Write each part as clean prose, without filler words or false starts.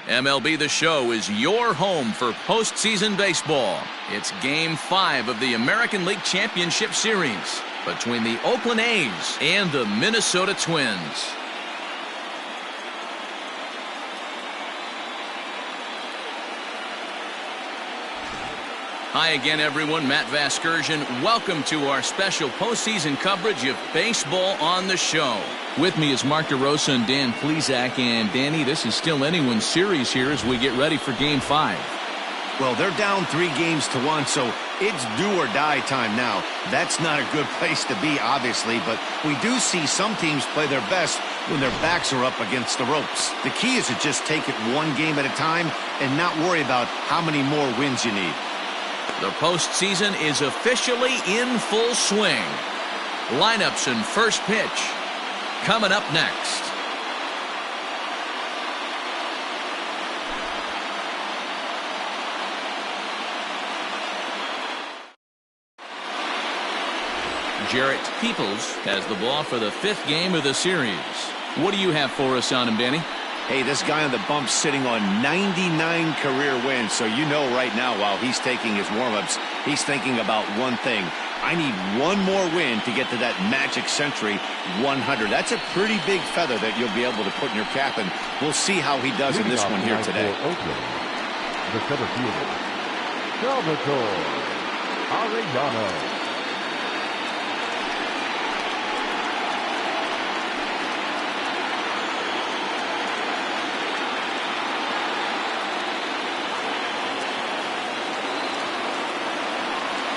MLB The Show is your home for postseason baseball. It's Game 5 of the American League Championship Series between the Oakland A's and the Minnesota Twins. Hi again, everyone. Matt Vasgersian. Welcome to our special postseason coverage of Baseball on the Show. With me is Mark DeRosa and Dan Plesac. And Danny, this is still anyone's series here as we get ready for Game 5. Well, they're down 3-1, so it's do or die time now. That's not a good place to be, obviously, but we do see some teams play their best when their backs are up against the ropes. The key is to just take it one game at a time and not worry about how many more wins you need. The postseason is officially in full swing. Lineups and first pitch coming up next. Jarrett Peoples has the ball for the 5th game of the series. What do you have for us on him, Danny? Hey, this guy on the bump sitting on 99 career wins, so you know right now while he's taking his warm-ups, he's thinking about one thing. I need one more win to get to that magic century 100. That's a pretty big feather that you'll be able to put in your cap, and we'll see how he does in this one here today. Oakland, the center fielder, Salvatore Arellano.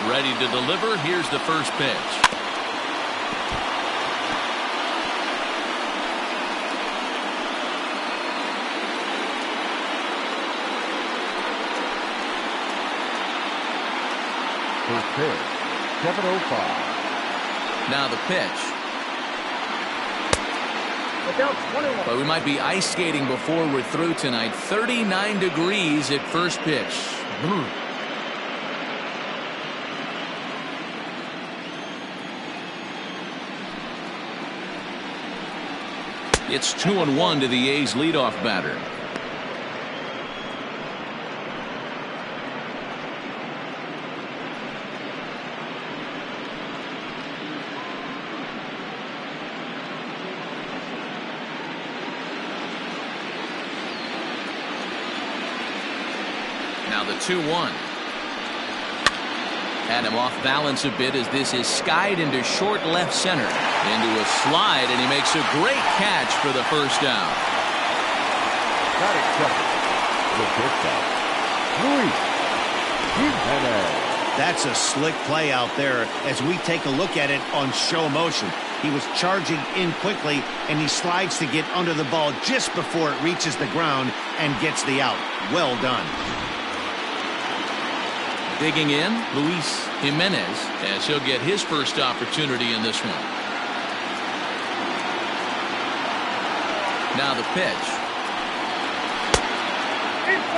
Ready to deliver. Here's the first pitch. First pitch, 7:05. Now the pitch. But we might be ice skating before we're through tonight. 39 degrees at first pitch. It's 2-1 to the A's leadoff batter. Now the 2-1. Had him off balance a bit as this is skied into short left center. Into a slide, and he makes a great catch for the first down. Not accepted. The pitch Luis Jimenez. That's a slick play out there as we take a look at it on show motion. He was charging in quickly, and he slides to get under the ball just before it reaches the ground and gets the out. Well done. Digging in, Luis Jimenez, as he'll get his first opportunity in this one. Now the pitch.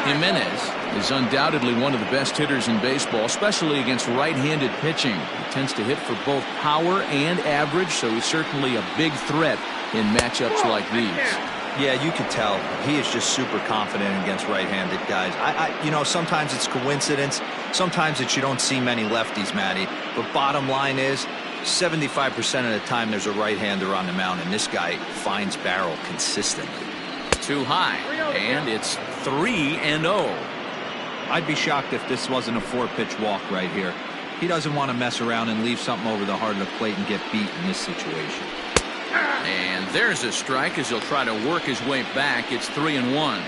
Jimenez is undoubtedly one of the best hitters in baseball, especially against right-handed pitching. He tends to hit for both power and average, so he's certainly a big threat in matchups like these. Yeah, you could tell he is just super confident against right-handed guys. You know, sometimes it's coincidence. Sometimes it's you don't see many lefties, Matty. But bottom line is, 75% of the time there's a right-hander on the mound, and this guy finds barrel consistently. Too high, and it's 3-0. I'd be shocked if this wasn't a 4-pitch walk right here. He doesn't want to mess around and leave something over the heart of the plate and get beat in this situation. And there's a strike as he'll try to work his way back. It's 3-1.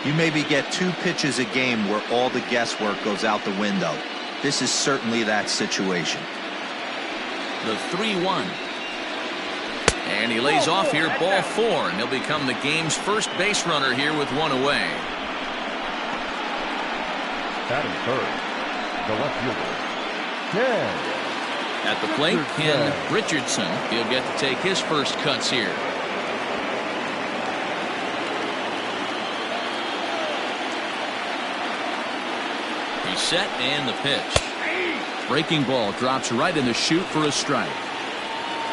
You maybe get 2 pitches a game where all the guesswork goes out the window. This is certainly that situation. The 3-1. And he lays off here, ball 4, and he'll become the game's first base runner here with 1 away. Batting third, the left fielder, Ken. At the plate, Ken Richardson. He'll get to take his first cuts here. He's set, and the pitch. Breaking ball drops right in the chute for a strike.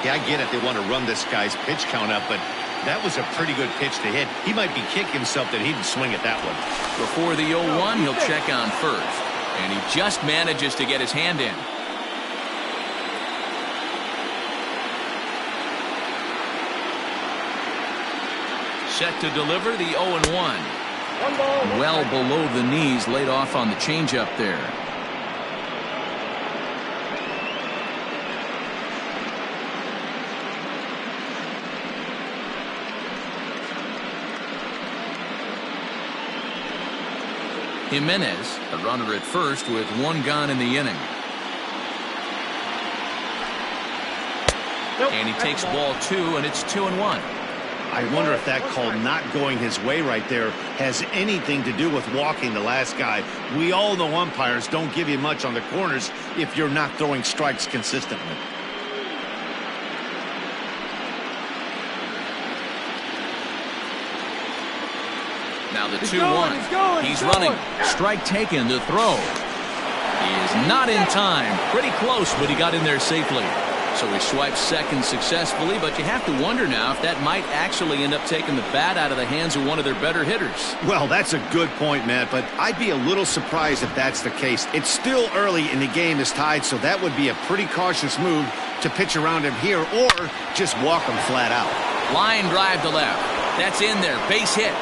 Yeah, I get it. They want to run this guy's pitch count up, but That was a pretty good pitch to hit. He might be kicking himself that he didn't swing at that one. Before the 0-1, he'll check on first. And he just manages to get his hand in. Set to deliver the 0-1. Well below the knees, laid off on the changeup there. Jimenez, a runner at first with one gone in the inning. And he takes ball 2, and it's 2-1. I wonder if that call not going his way right there has anything to do with walking the last guy. We all know umpires don't give you much on the corners if you're not throwing strikes consistently. Now the 2-1. He's running. Strike taken to throw. He is not in time. Pretty close, but he got in there safely. So he swipes second successfully, but you have to wonder now if that might actually end up taking the bat out of the hands of one of their better hitters. Well, that's a good point, Matt, but I'd be a little surprised if that's the case. It's still early and the game is tied, so that would be a pretty cautious move to pitch around him here or just walk him flat out. Line drive to left. That's in there. Base hit.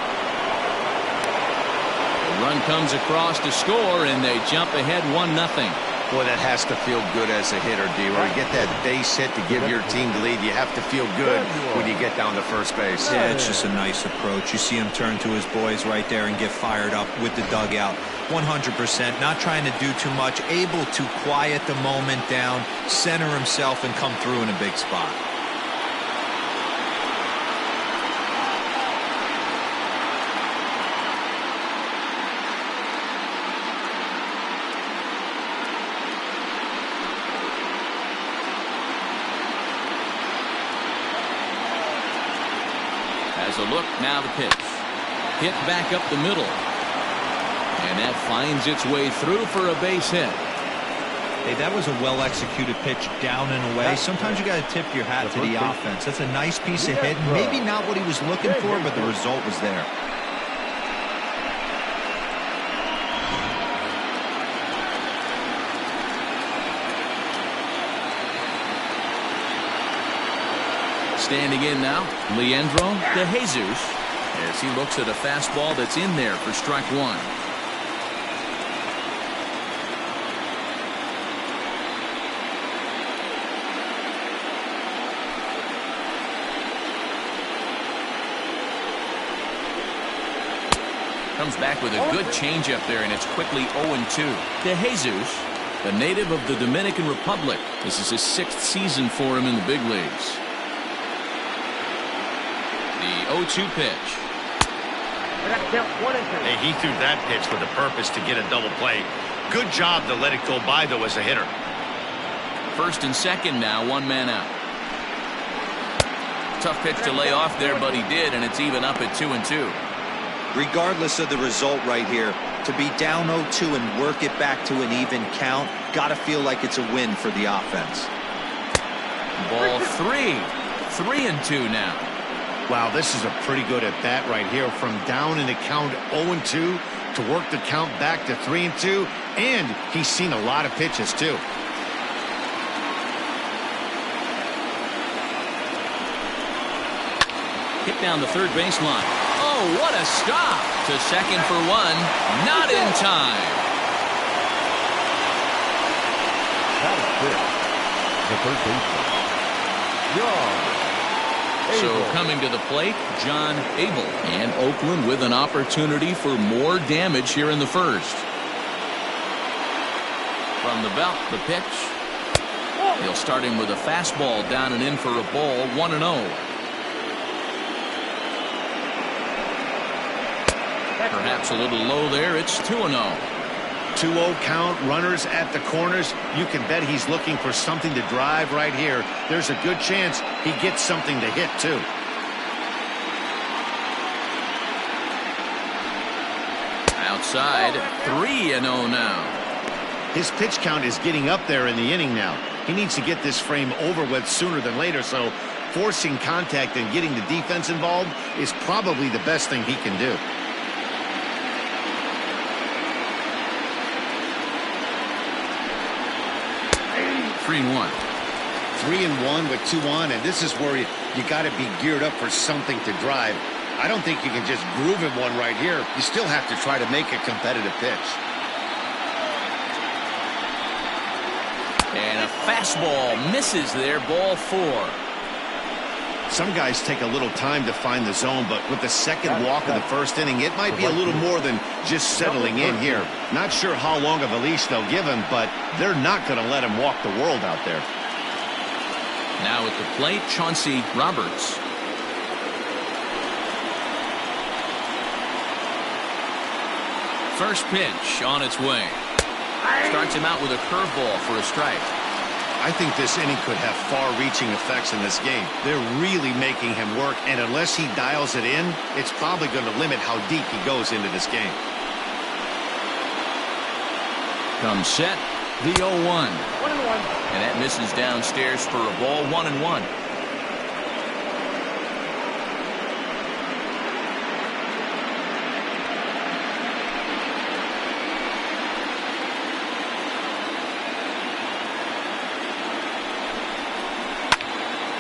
The run comes across to score, and they jump ahead 1-0. Boy, that has to feel good as a hitter, D-Roy. Get that base hit to give your team the lead. You have to feel good when you get down to first base. Yeah, it's just a nice approach. You see him turn to his boys right there and get fired up with the dugout. 100%, not trying to do too much, able to quiet the moment down, center himself, and come through in a big spot. As a look, now the pitch. Hit back up the middle. And that finds its way through for a base hit. Hey, that was a well-executed pitch down and away. Sometimes you got to tip your hat to the offense. That's a nice piece of hit. Maybe not what he was looking for, but the result was there. Standing in now, Leandro De Jesus, as he looks at a fastball that's in there for strike 1. Comes back with a good changeup there, and it's quickly 0-2. De Jesus, the native of the Dominican Republic. This is his 6th season for him in the big leagues. The 0-2 pitch. Hey, he threw that pitch with a purpose to get a double play. Good job to let it go by, though, as a hitter. First and second now, 1 man out. Tough pitch to lay off there, but he did, and it's even up at 2-2. Regardless of the result right here, to be down 0-2 and work it back to an even count, got to feel like it's a win for the offense. Ball 3. 3-2 now. Wow, this is a pretty good at bat right here. From down in the count 0-2 to work the count back to 3-2, and he's seen a lot of pitches too. Hit down the third baseline. Oh, what a stop! To second for 1. Not in time. That is it. The third baseman, John. So coming to the plate, John Abel. And Oakland with an opportunity for more damage here in the first. From the belt, the pitch. He'll start him with a fastball down and in for a ball, 1-0. Perhaps a little low there. It's 2-0. 2-0 count, runners at the corners. You can bet he's looking for something to drive right here. There's a good chance he gets something to hit too. Outside, 3-0 now. His pitch count is getting up there in the inning now. He needs to get this frame over with sooner than later, so forcing contact and getting the defense involved is probably the best thing he can do. 3-1. 3-1 with 2 on, and this is where you got to be geared up for something to drive. I don't think you can just groove him one right here. You still have to try to make a competitive pitch. And a fastball misses there, ball 4. Some guys take a little time to find the zone, but with the second walk of the first inning, it might be a little more than just settling in here. Not sure how long of a leash they'll give him, but they're not going to let him walk the world out there. Now at the plate, Chauncey Roberts. First pitch on its way. Starts him out with a curveball for a strike. I think this inning could have far-reaching effects in this game. They're really making him work, and unless he dials it in, it's probably going to limit how deep he goes into this game. Comes set, the 0-1. 1-1. And that misses downstairs for a ball, 1-1.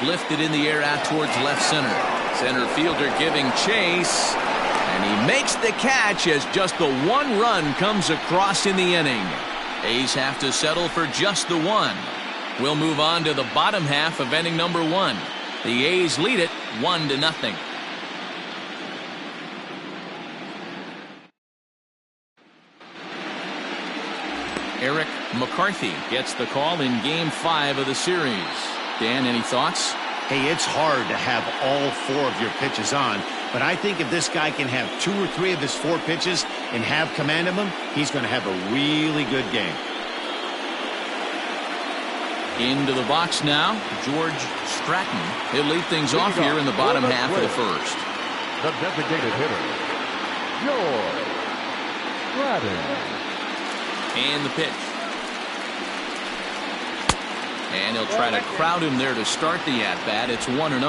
Lifted in the air out towards left center. Center fielder giving chase. And he makes the catch as just the 1 run comes across in the inning. A's have to settle for just the 1. We'll move on to the bottom half of inning number 1. The A's lead it 1-0. Eric McCarthy gets the call in Game 5 of the series. Dan, any thoughts? Hey, it's hard to have all 4 of your pitches on, but I think if this guy can have 2 or 3 of his 4 pitches and have command of them, he's going to have a really good game. Into the box now, George Stratton. He'll lead things off here in the bottom half of the first. The designated hitter, George Stratton. And the pitch. And he'll try to crowd him there to start the at-bat. It's 1-0.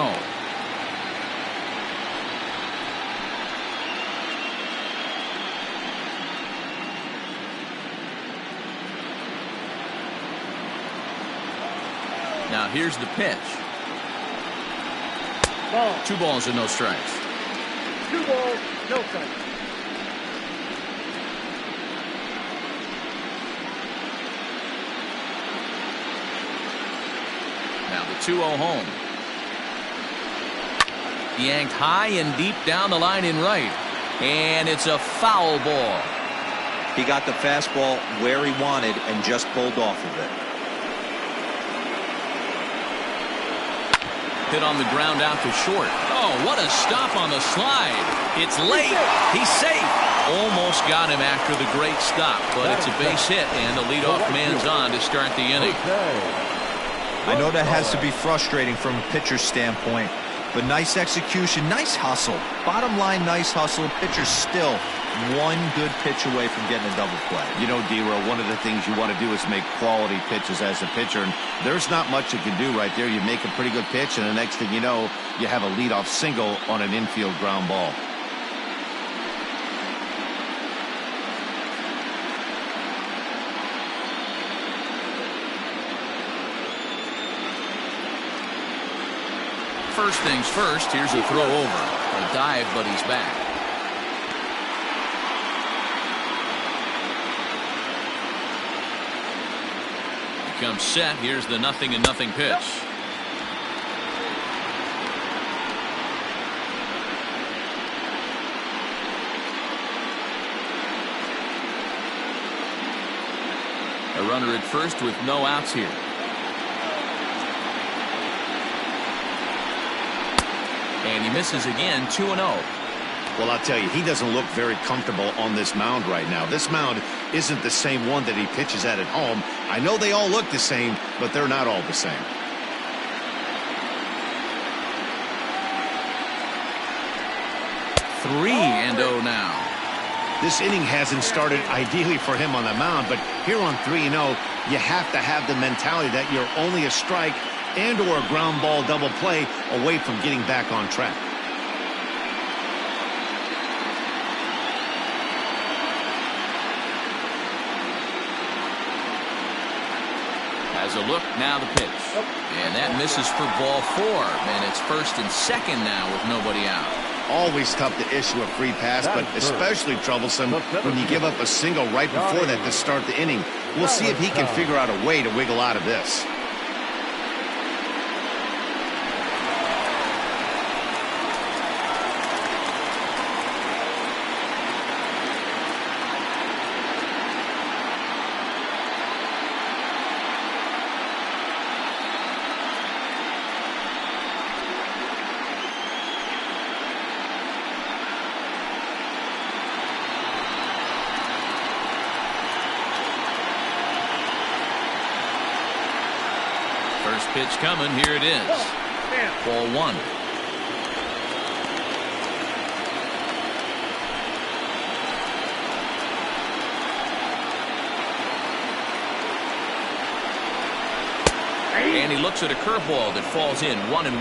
Now here's the pitch. Ball. 2 balls and no strikes. 2 balls, no strikes. Now the 2-0 home. Yanked high and deep down the line in right. And it's a foul ball. He got the fastball where he wanted and just pulled off of it. Hit on the ground out to short. Oh, what a stop on the slide. It's late. He's safe. Almost got him after the great stop, but it's a base hit, and the leadoff man's on to start the inning. I know that has to be frustrating from a pitcher's standpoint, but nice execution, nice hustle. Bottom line, nice hustle. Pitcher's still 1 good pitch away from getting a double play. You know, D-Row, one of the things you want to do is make quality pitches as a pitcher, and there's not much you can do right there. You make a pretty good pitch, and the next thing you know, you have a leadoff single on an infield ground ball. First things first, here's a throw over. A dive, but he's back. He comes set. Here's the 0-0 pitch. A runner at first with no outs here. And he misses again, 2-0. Well, I'll tell you, he doesn't look very comfortable on this mound right now. This mound isn't the same one that he pitches at home. I know they all look the same, but they're not all the same. Three and 0 now. This inning hasn't started ideally for him on the mound, but here on 3-0, you have to have the mentality that you're only a strike and or a ground ball double play away from getting back on track. As a look, now the pitch. And that misses for ball 4. And it's 1st and 2nd now with nobody out. Always tough to issue a free pass, but especially troublesome when you give up a single right before that to start the inning. We'll see if he can figure out a way to wiggle out of this. First pitch coming. Here it is. Ball 1. And he looks at a curveball that falls in. 1-1.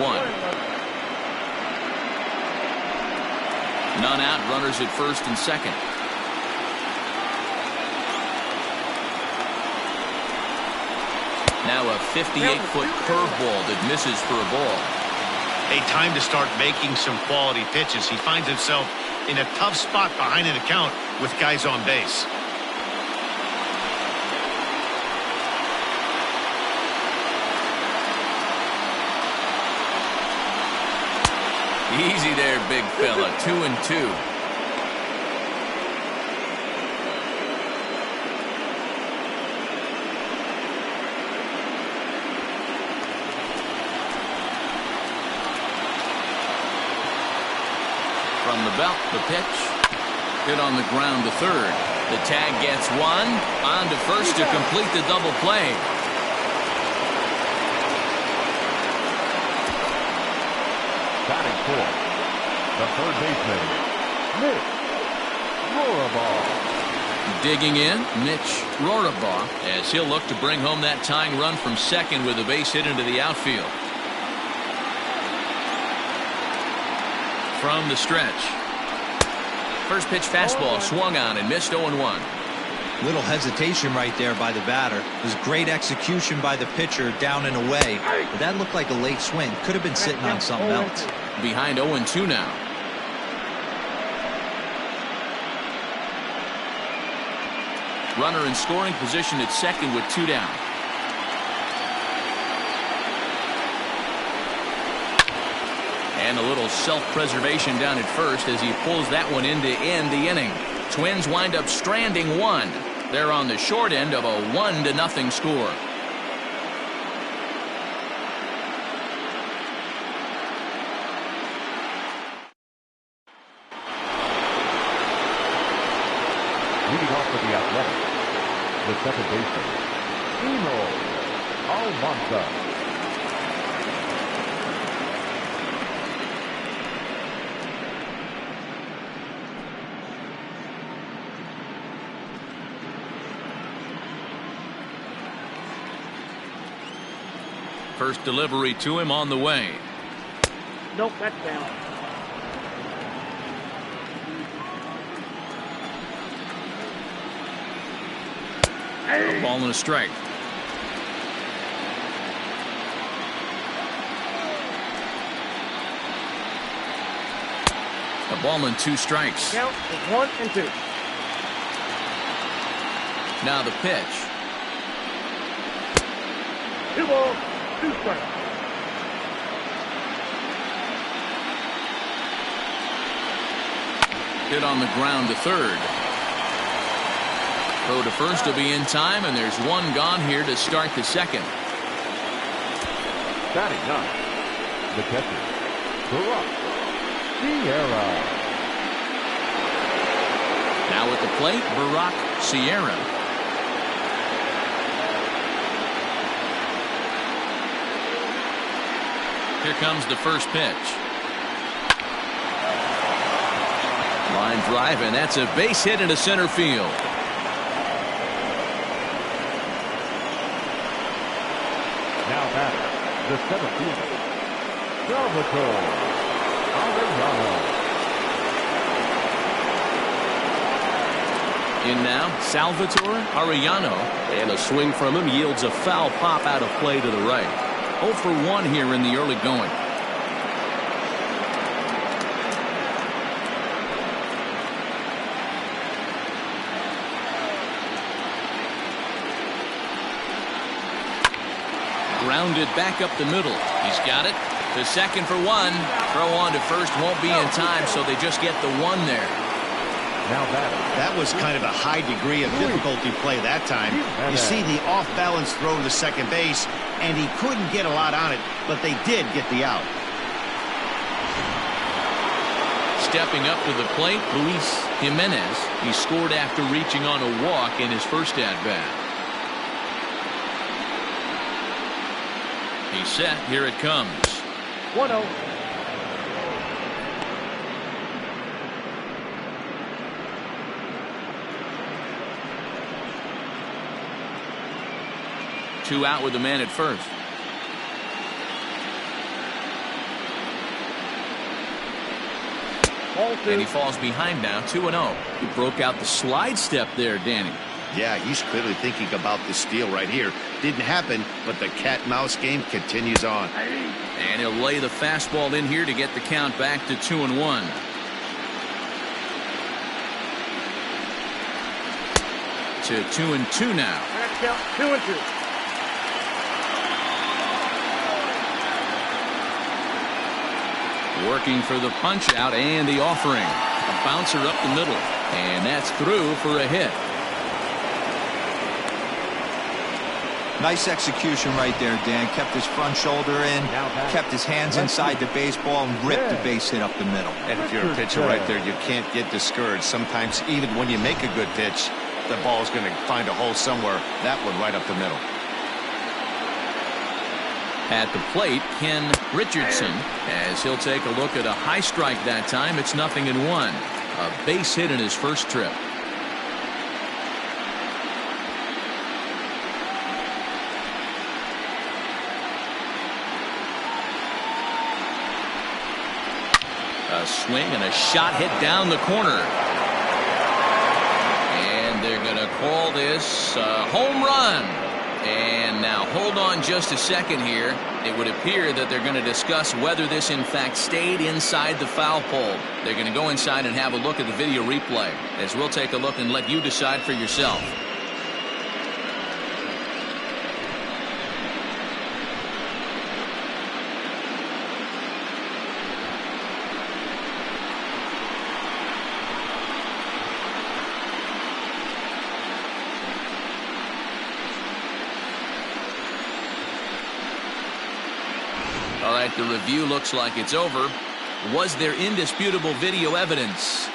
None out. Runners at 1st and 2nd. Now a 58-foot curveball that misses for a ball. A time to start making some quality pitches. He finds himself in a tough spot behind an account with guys on base. Easy there, big fella. 2-2. From the belt, the pitch. Hit on the ground to 3rd. The tag gets 1. On to 1st to complete the double play. Batting 4th, the third baseman, Mitch Roribal. Digging in, Mitch Roribal, as he'll look to bring home that tying run from 2nd with a base hit into the outfield. From the stretch. First pitch fastball swung on and missed. 0-1. Little hesitation right there by the batter. It was great execution by the pitcher down and away. But that looked like a late swing. Could have been sitting on something else. Behind 0-2 now. Runner in scoring position at 2nd with 2 down. And a little self-preservation down at 1st as he pulls that one in to end the inning. Twins wind up stranding 1. They're on the short end of a 1-0 score. Leading off with the Athletics, the second baseman, In Oakland. First delivery to him on the way. Nope, that's down. A ball and a strike. A ball and 2 strikes. Count is 1-2. Now the pitch. 2 balls, 2 strikes. Hit on the ground to 3rd. Throw to 1st will be in time, and there's 1 gone here to start the 2nd. Batting 9, the catcher, Sierra. Now at the plate, Sierra. Here comes the first pitch. Line drive, and that's a base hit into center field. Now batter, The center fielder, Salvatore Arellano. In now, Salvatore Arellano. And a swing from him yields a foul pop out of play to the right. 0 for 1 here in the early going. Grounded back up the middle. He's got it. To second for 1. Throw on to first won't be in time, so they just get the 1 there. Now that was kind of a high degree of difficulty play that time. You see the off-balance throw to second base, and he couldn't get a lot on it, but they did get the out. Stepping up to the plate, Luis Jimenez. He scored after reaching on a walk in his first at-bat. He's set. Here it comes. 1-0. Two out with the man at first. And he falls behind now, 2-0. He broke out the slide step there, Danny. Yeah, he's clearly thinking about the steal right here. Didn't happen, but the cat-mouse game continues on. And he'll lay the fastball in here to get the count back to 2-1. To 2-2 now. That's count 2-2. Working for the punch out and the offering. A bouncer up the middle. And that's through for a hit. Nice execution right there, Dan. Kept his front shoulder in, kept his hands inside the baseball, and ripped the base hit up the middle. And if you're a pitcher right there, you can't get discouraged. Sometimes even when you make a good pitch, the ball's going to find a hole somewhere. That one right up the middle. At the plate, Ken Richardson, as he'll take a look at a high strike that time. It's 0-1. A base hit in his first trip. A swing and a shot hit down the corner. And they're going to call this a home run. And now hold on just a second here. It would appear that they're going to discuss whether this in fact stayed inside the foul pole. They're going to go inside and have a look at the video replay, as we'll take a look and let you decide for yourself. All right, the review looks like it's over. Was there indisputable video evidence?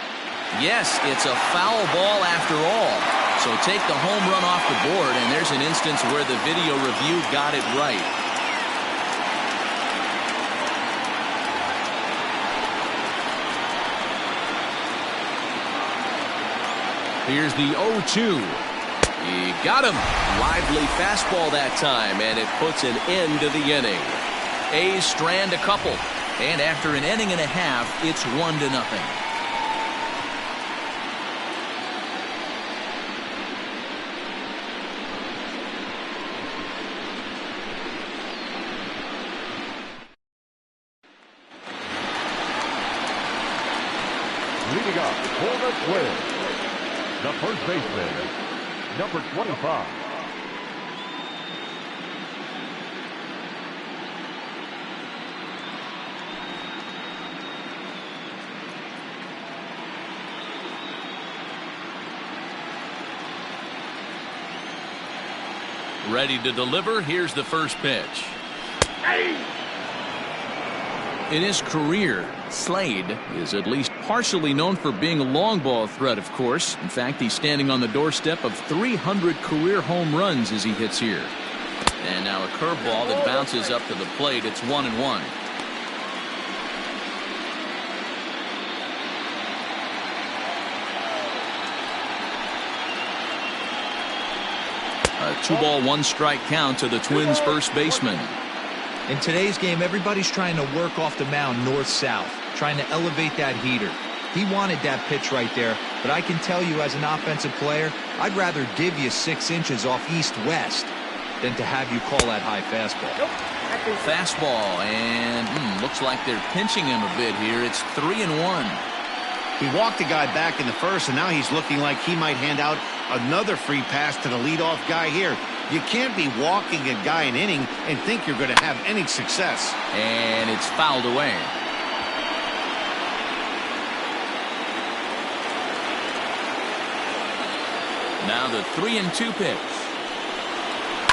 Yes, it's a foul ball after all. So take the home run off the board, and there's an instance where the video review got it right. Here's the 0-2. He got him. Lively fastball that time, and it puts an end to the inning. A's strand a couple, and after an inning and a half, it's 1-0. Leading up for the Twins, the first baseman, number 25. Ready to deliver. Here's the first pitch. In his career, Slade is at least partially known for being a long ball threat, of course. In fact, he's standing on the doorstep of 300 career home runs as he hits here. And now a curveball that bounces up to the plate. It's 1-1. A 2-ball, 1-strike count to the Twins' first baseman. In today's game, everybody's trying to work off the mound north-south, trying to elevate that heater. He wanted that pitch right there, but I can tell you as an offensive player, I'd rather give you 6 inches off east-west than to have you call that high fastball. Fastball, and looks like they're pinching him a bit here. It's 3-1. He walked the guy back in the first, and now he's looking like he might hand out another free pass to the leadoff guy here. You can't be walking a guy an inning and think you're going to have any success. And it's fouled away. Now the 3-2 pitch.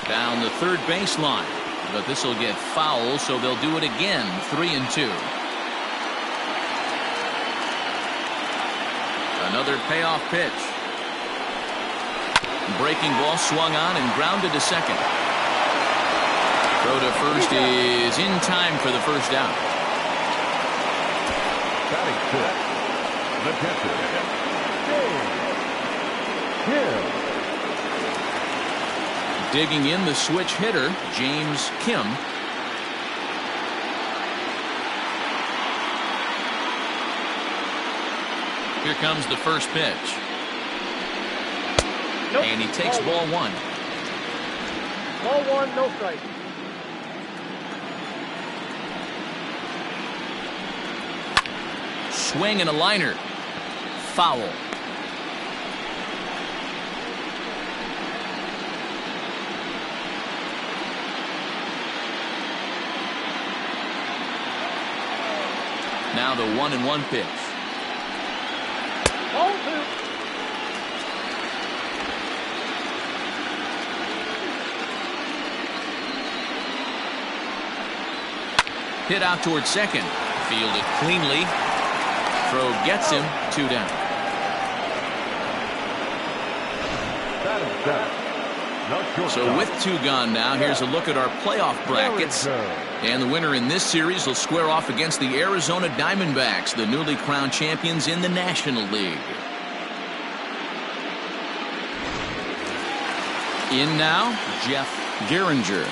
Down the third baseline. But this will get foul, so they'll do it again. 3-2. Another payoff pitch. Breaking ball swung on and grounded to second. Throw to first is in time for the first out. Batting fifth, the catcher, Kim. Digging in the switch hitter, James Kim. Here comes the first pitch. Nope. And he takes ball one. Ball one, no strike. Swing and a liner. Foul. Now the 1-1 pitch. Ball two. Hit out towards second. Fielded cleanly. Throw gets him. 2 down. So with 2 gone now, here's a look at our playoff brackets. And the winner in this series will square off against the Arizona Diamondbacks, the newly crowned champions in the National League. In now, Jeff Gehringer.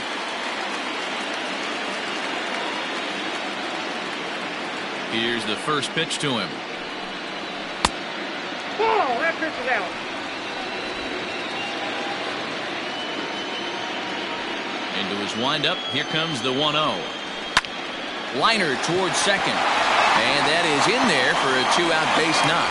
Here's the first pitch to him. Oh, that pitch is out. Into his windup. Here comes the 1-0. Liner towards second. And that is in there for a 2-out base knock.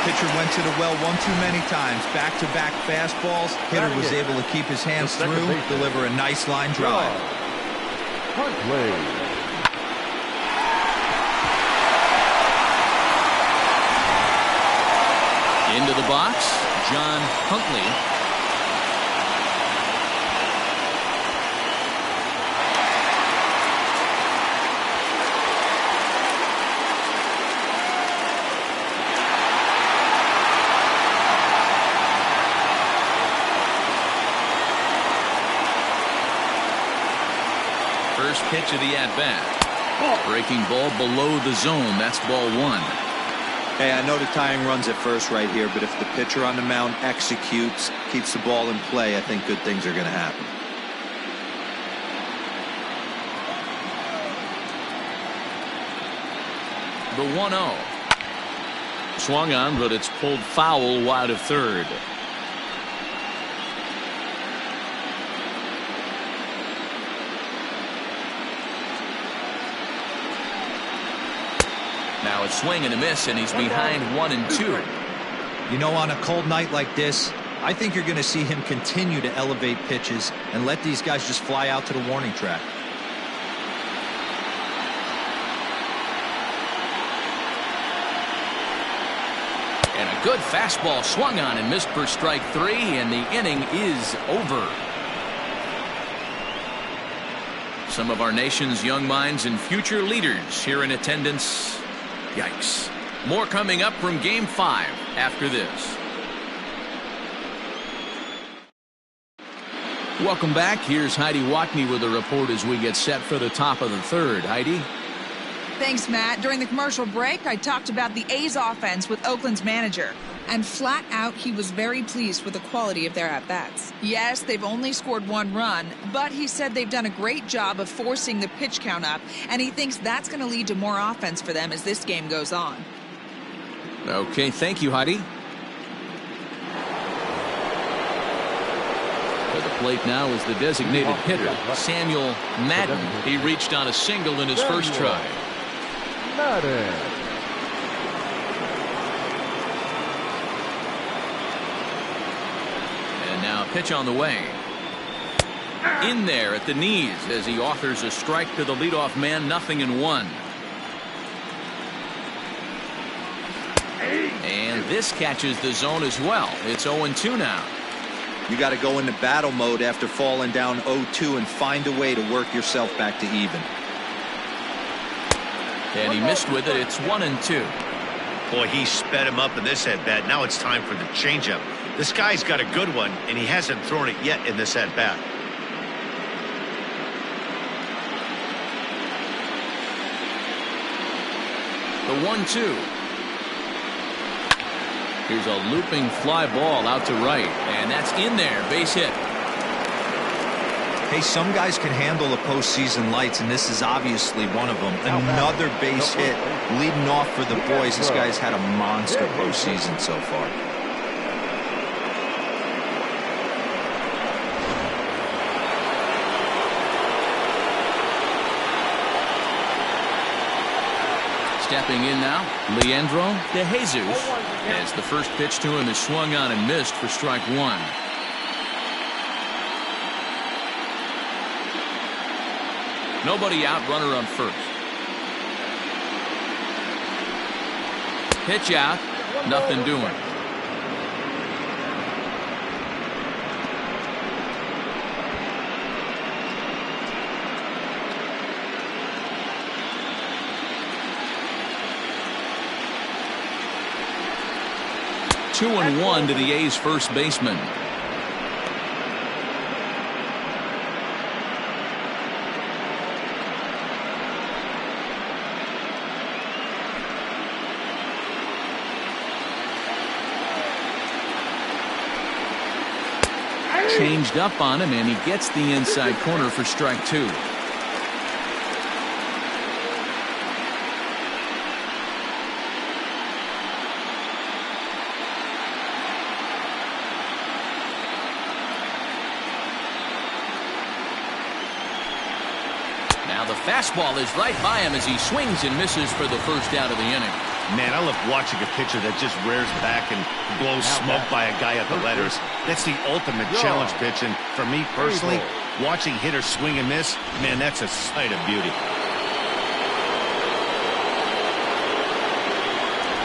Pitcher went to the well one too many times. Back-to-back fastballs. Hitter was able to keep his hands through, deliver a nice line drive. Huntley. Into the box, John Huntley. First pitch of the at-bat. Breaking ball below the zone. That's ball 1. Hey, I know the tying run's at first right here, but if the pitcher on the mound executes, keeps the ball in play, I think good things are going to happen. The 1-0. Swung on, but it's pulled foul wide of third. Now a swing and a miss, and he's behind 1-2. You know, on a cold night like this, I think you're going to see him continue to elevate pitches and let these guys just fly out to the warning track. And a good fastball swung on and missed for strike 3, and the inning is over. Some of our nation's young minds and future leaders here in attendance. Yikes. More coming up from Game 5 after this. Welcome back. Here's Heidi Watney with a report as we get set for the top of the third. Heidi? Thanks, Matt. During the commercial break, I talked about the A's offense with Oakland's manager. And flat out, he was very pleased with the quality of their at-bats. Yes, they've only scored 1 run, but he said they've done a great job of forcing the pitch count up, and he thinks that's going to lead to more offense for them as this game goes on. Okay, thank you, Heidi. To the plate now is the designated hitter, Samuel Madden. He reached on a single in his first try. Madden. And now a pitch on the way. In there at the knees as he offers a strike to the leadoff man, 0-1. And this catches the zone as well. It's 0-2 now. You got to go into battle mode after falling down 0-2 and find a way to work yourself back to even. And he missed with it. It's 1-2. Boy, he sped him up in this at-bat. Now it's time for the changeup. This guy's got a good one, and he hasn't thrown it yet in this at-bat. The 1-2. Here's a looping fly ball out to right, and that's in there. Base hit. Hey, some guys can handle the postseason lights, and this is obviously one of them. Another base hit leading off for the boys. This guy's had a monster postseason so far. Stepping in now, Leandro De Jesus, as the first pitch to him is swung on and missed for strike 1. Nobody out, runner on first. Pitch out, nothing doing. Two and 1 to the A's first baseman. Changed up on him, and he gets the inside corner for strike 2. Now the fastball is right by him as he swings and misses for the first out of the inning. Man, I love watching a pitcher that just rears back and blows smoke by a guy at the letters. That's the ultimate challenge pitch, and for me personally, watching hitters swing and miss, man, that's a sight of beauty.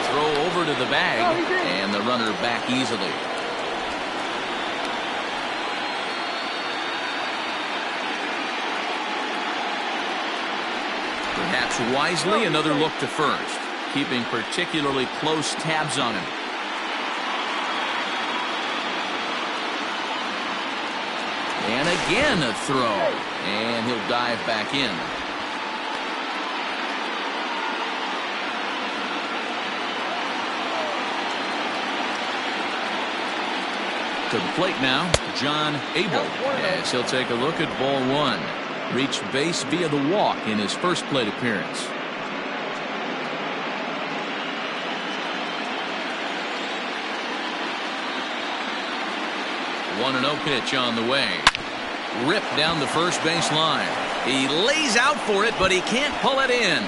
Throw over to the bag, and the runner back easily. Perhaps wisely, another look to first, keeping particularly close tabs on him. And again a throw, and he'll dive back in. To the plate now, John Abel, as he'll take a look at ball 1. Reached base via the walk in his first plate appearance. 1-0 pitch on the way. Ripped down the first base line. He lays out for it, but he can't pull it in.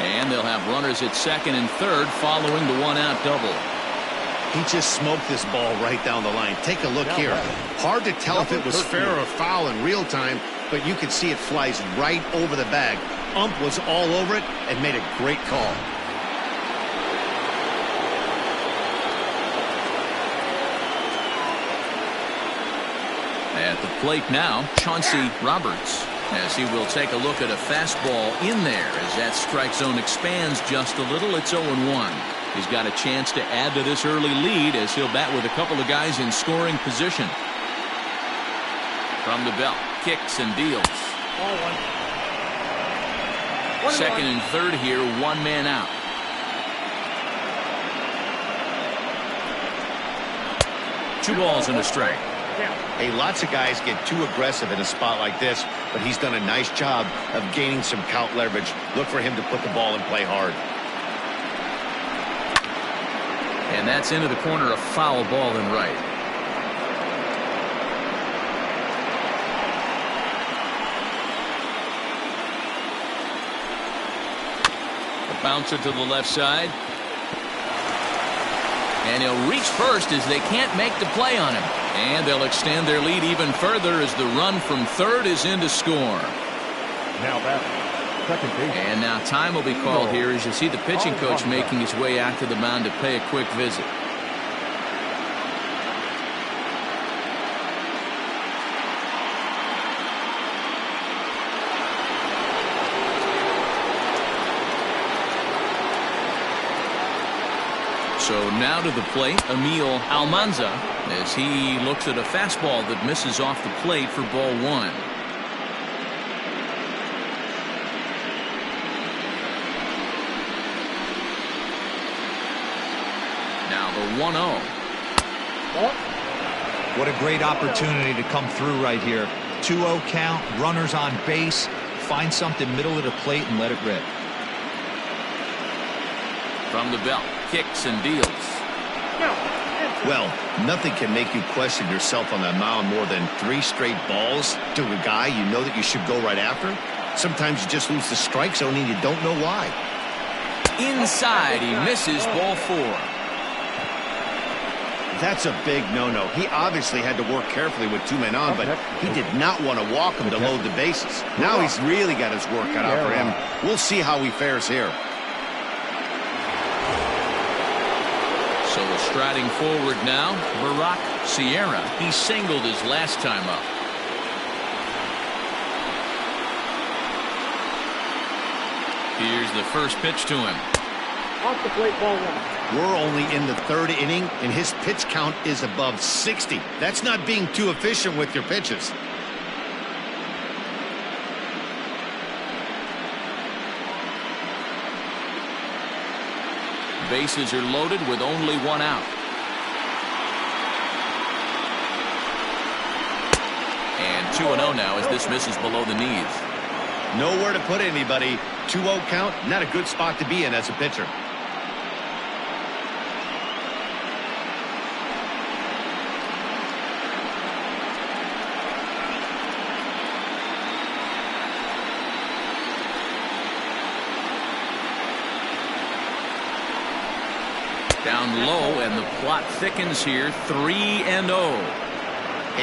And they'll have runners at second and third following the one-out double. He just smoked this ball right down the line. Take a look here. Hard to tell if it was fair or foul in real time, but you can see it flies right over the bag. Ump was all over it and made a great call. At the plate now, Chauncey Roberts, as he will take a look at a fastball in there as that strike zone expands just a little. It's 0-1. He's got a chance to add to this early lead as he'll bat with a couple of guys in scoring position. From the belt, kicks and deals. Second and third here, one man out. 2 balls and a strike. Hey, lots of guys get too aggressive in a spot like this, but he's done a nice job of gaining some count leverage. Look for him to put the ball in play hard. And that's into the corner, a foul ball and right. A bouncer to the left side. And he'll reach first as they can't make the play on him. And they'll extend their lead even further as the run from third is in to score. Now batting, second base. And now time will be called here as you see the pitching coach making his way out to the mound to pay a quick visit. So now to the plate, Emil Almanza, as he looks at a fastball that misses off the plate for ball 1. Now the 1-0. What a great opportunity to come through right here. 2-0 count, runners on base, find something middle of the plate and let it rip. From the belt, kicks and deals. Well, nothing can make you question yourself on that mound more than 3 straight balls to a guy you know that you should go right after. Sometimes you just lose the strike zone and you don't know why. Inside, he misses ball 4. That's a big no-no. He obviously had to work carefully with 2 men on, but he did not want to walk him to load the bases. Now he's really got his work cut out for him. We'll see how he fares here. So striding forward now, Barack Sierra. He singled his last time up. Here's the first pitch to him. Off the plate, ball 1. We're only in the 3rd inning, and his pitch count is above 60. That's not being too efficient with your pitches. Bases are loaded with only 1 out. And 2-0 now as this misses below the knees. Nowhere to put anybody. 2-0 count, not a good spot to be in as a pitcher. Down low, and the plot thickens here. 3-0.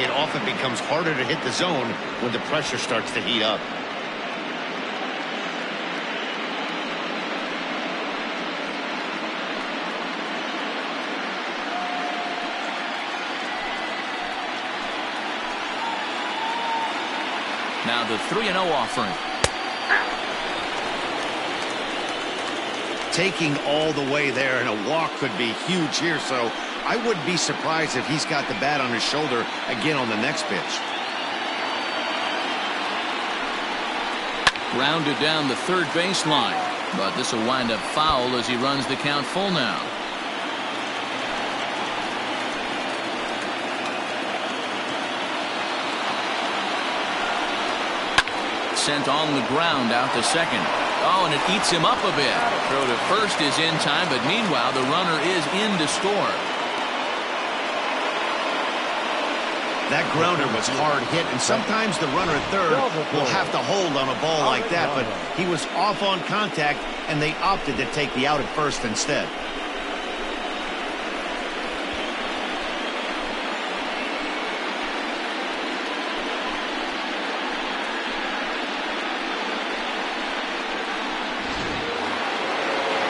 It often becomes harder to hit the zone when the pressure starts to heat up. Now the 3-0 offering. Taking all the way there, and a walk could be huge here, so I wouldn't be surprised if he's got the bat on his shoulder again on the next pitch. Grounded down the third baseline, but this will wind up foul as he runs the count full now. Sent on the ground out to second. Oh, and it eats him up a bit. Throw to first is in time, but meanwhile the runner is in to score. That grounder was hard hit, and sometimes the runner at third will have to hold on a ball like that, but he was off on contact, and they opted to take the out at first instead.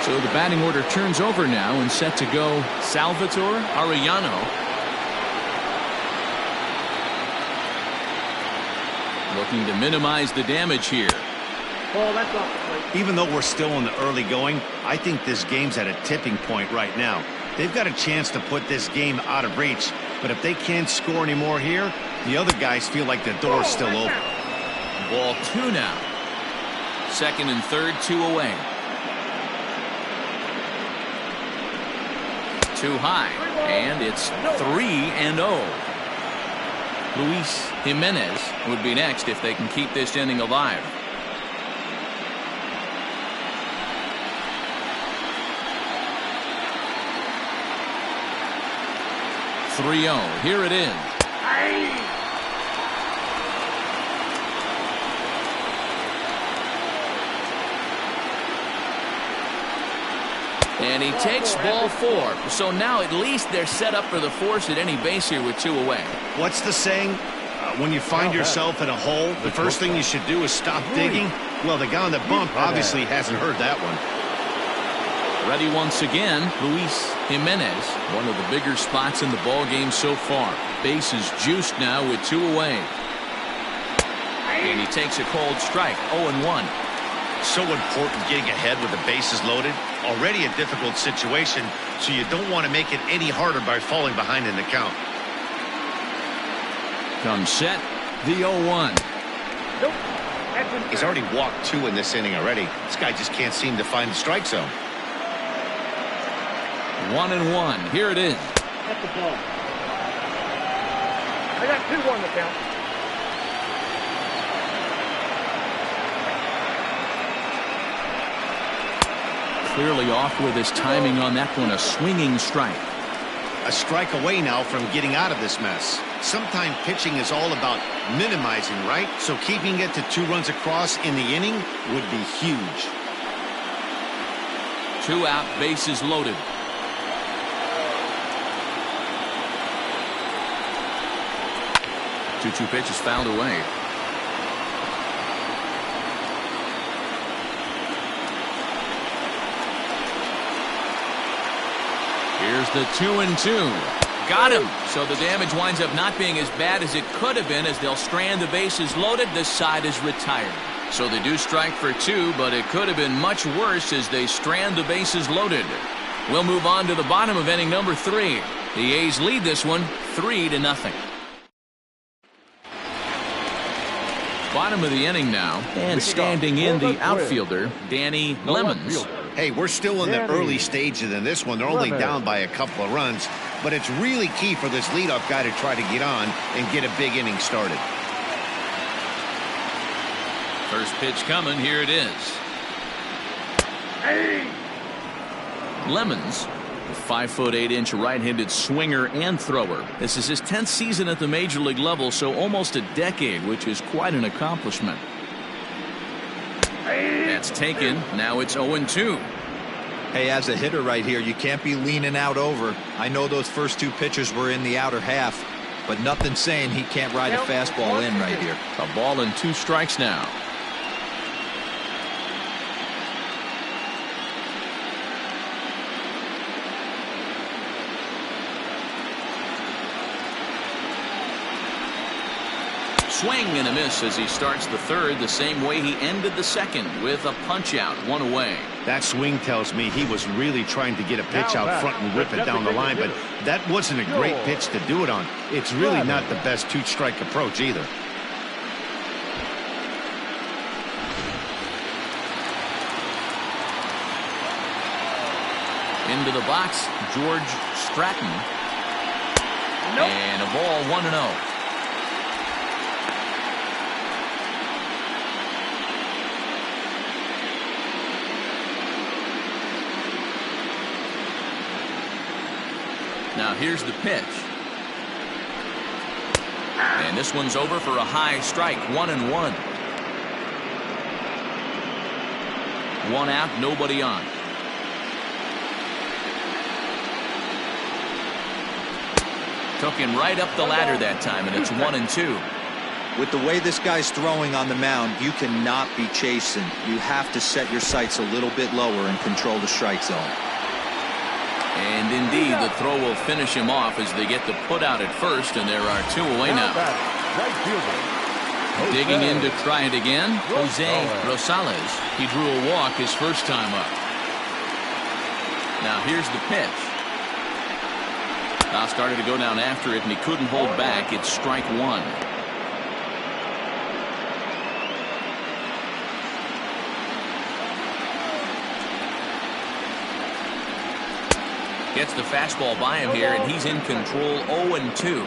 So the batting order turns over now and set to go Salvatore Arellano. Looking to minimize the damage here. Ball, that's off the plate. Even though we're still in the early going, I think this game's at a tipping point right now. They've got a chance to put this game out of reach, but if they can't score any more here, the other guys feel like the door's still open. Ball 2 now. Second and third, 2 away. too high, and it's 3-0. Luis Jimenez would be next if they can keep this inning alive. 3-0. Here it is. And he takes ball 4. So now at least they're set up for the force at any base here with 2 away. What's the saying? When you find yourself in a hole, the first thing you should do is stop digging. Well, the guy on the bump obviously hasn't heard that one. Ready once again, Luis Jimenez. One of the bigger spots in the ball game so far. Bases juiced now with 2 away. And he takes a cold strike, 0-1. So important getting ahead with the bases loaded. Already a difficult situation, so you don't want to make it any harder by falling behind in the count. Comes set, the 0-1. He's already walked 2 in this inning already. This guy just can't seem to find the strike zone. 1-1. Here it is. That's the ball. I got 2 on the count. Clearly off with his timing on that one. A swinging strike. A strike away now from getting out of this mess. Sometimes pitching is all about minimizing, right? So keeping it to 2 runs across in the inning would be huge. 2 out, bases loaded. Two pitches fouled away. Here's the 2-2. Got him. So the damage winds up not being as bad as it could have been, as they'll strand the bases loaded. This side is retired. So they do strike for 2, but it could have been much worse as they strand the bases loaded. We'll move on to the bottom of inning number 3. The A's lead this one 3-0. Bottom of the inning now, and standing in the outfielder, Donnie Lemons. Hey, we're still in the early stages in this one. They're only down by a couple of runs, but it's really key for this leadoff guy to try to get on and get a big inning started. First pitch coming. Here it is. Lemons, a 5'8" right-handed swinger and thrower. This is his 10th season at the major league level, so almost a decade, which is quite an accomplishment. That's taken. Now it's 0-2. Hey, as a hitter right here, you can't be leaning out over. I know those first 2 pitches were in the outer half, but nothing saying he can't ride a fastball in right here. A ball and 2 strikes now. Swing and a miss as he starts the 3rd the same way he ended the 2nd, with a punch out, 1 away. That swing tells me he was really trying to get a pitch out front and rip it down the line, but that wasn't a great pitch to do it on. It's really not the best 2-strike approach either. Into the box, George Stratton. And a ball, 1-0. Now here's the pitch. And this one's over for a high strike, 1-1. 1 out, nobody on. Took him right up the ladder that time, and it's 1-2. With the way this guy's throwing on the mound, you cannot be chasing. You have to set your sights a little bit lower and control the strike zone. And indeed, the throw will finish him off as they get the put out at first, and there are 2 away now. Digging in to try it again, Jose Rosales. He drew a walk his first time up. Now here's the pitch. Now started to go down after it, and he couldn't hold back. It's strike 1. Gets the fastball by him here, and he's in control. 0-2.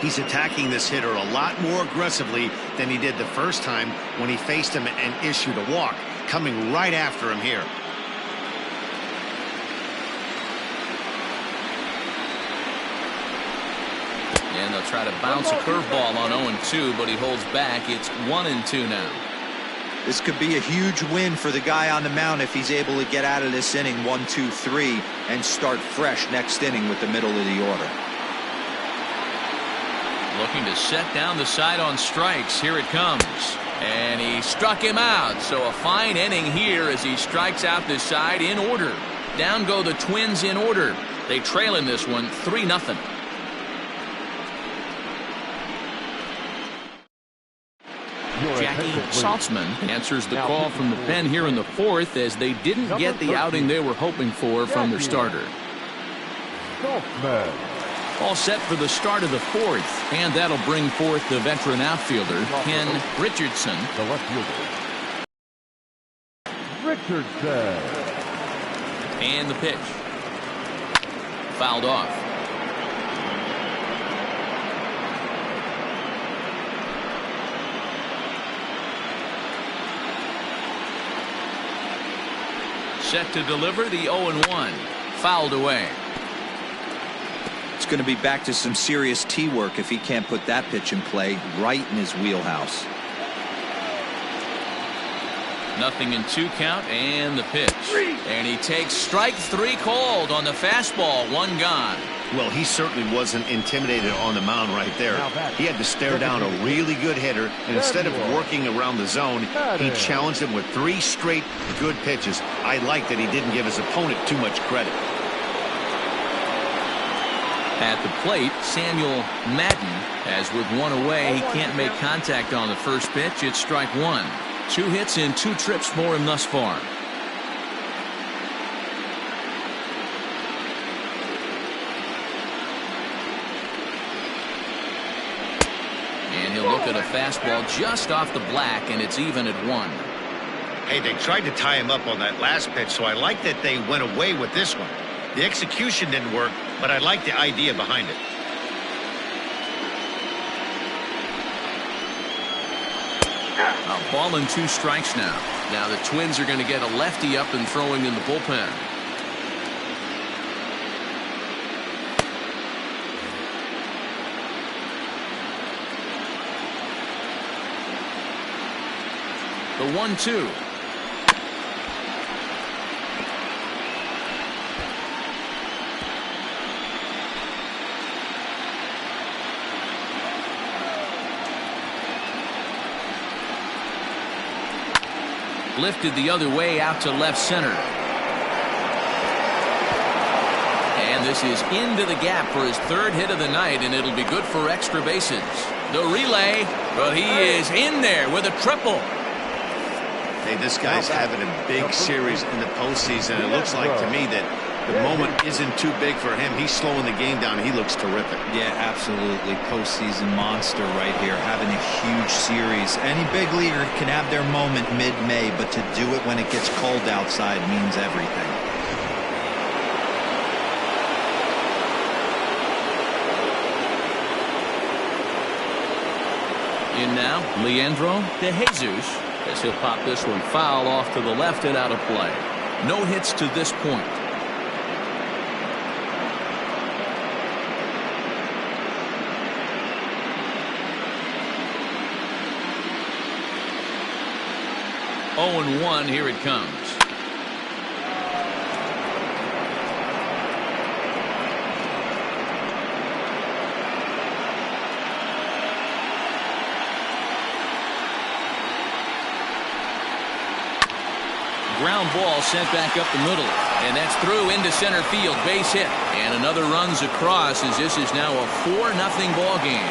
He's attacking this hitter a lot more aggressively than he did the first time when he faced him and issued a walk. Coming right after him here. And they'll try to bounce a curveball on 0-2, but he holds back. It's 1-2 now. This could be a huge win for the guy on the mound if he's able to get out of this inning 1-2-3 and start fresh next inning with the middle of the order. Looking to set down the side on strikes. Here it comes. And he struck him out. So a fine inning here as he strikes out this side in order. Down go the Twins in order. They trail in this one 3-0. Jackie Saltzman answers the call from the pen here in the fourth as they didn't get the outing they were hoping for from their starter. All set for the start of the fourth, and that'll bring forth the veteran outfielder, Ken Richardson. The left fielder, Richardson. And the pitch. Fouled off. Set to deliver the 0-1. Fouled away. It's going to be back to some serious tee work if he can't put that pitch in play right in his wheelhouse. 0-2 count and the pitch. And he takes strike 3 called on the fastball. 1 gone. Well, he certainly wasn't intimidated on the mound right there. He had to stare down a really good hitter, and instead of working around the zone, he challenged him with 3 straight good pitches. I like that he didn't give his opponent too much credit. At the plate, Samuel Madden, as with 1 away, he can't make contact on the first pitch. It's strike 1. 2 hits and 2 trips for him thus far. And he'll look at a fastball just off the black, and it's even at 1. Hey, they tried to tie him up on that last pitch, so I like that they went away with this one. The execution didn't work, but I like the idea behind it. A ball and 2 strikes now. Now the Twins are going to get a lefty up and throwing in the bullpen. The 1-2. Lifted the other way out to left center. And this is into the gap for his 3rd hit of the night, and it'll be good for extra bases. The relay, but he is in there with a triple. Hey, this guy's having a big series in the postseason. It looks like to me that the moment isn't too big for him. He's slowing the game down. He looks terrific. Yeah, absolutely. Postseason monster right here, having a huge series. Any big leaguer can have their moment mid-May, but to do it when it gets cold outside means everything. In now, Leandro De Jesus, as he'll pop this one foul off to the left and out of play. No hits to this point. Oh, and 1, here it comes. Ground ball sent back up the middle, and that's through into center field. Base hit, and another runs across as this is now a 4-0 ball game.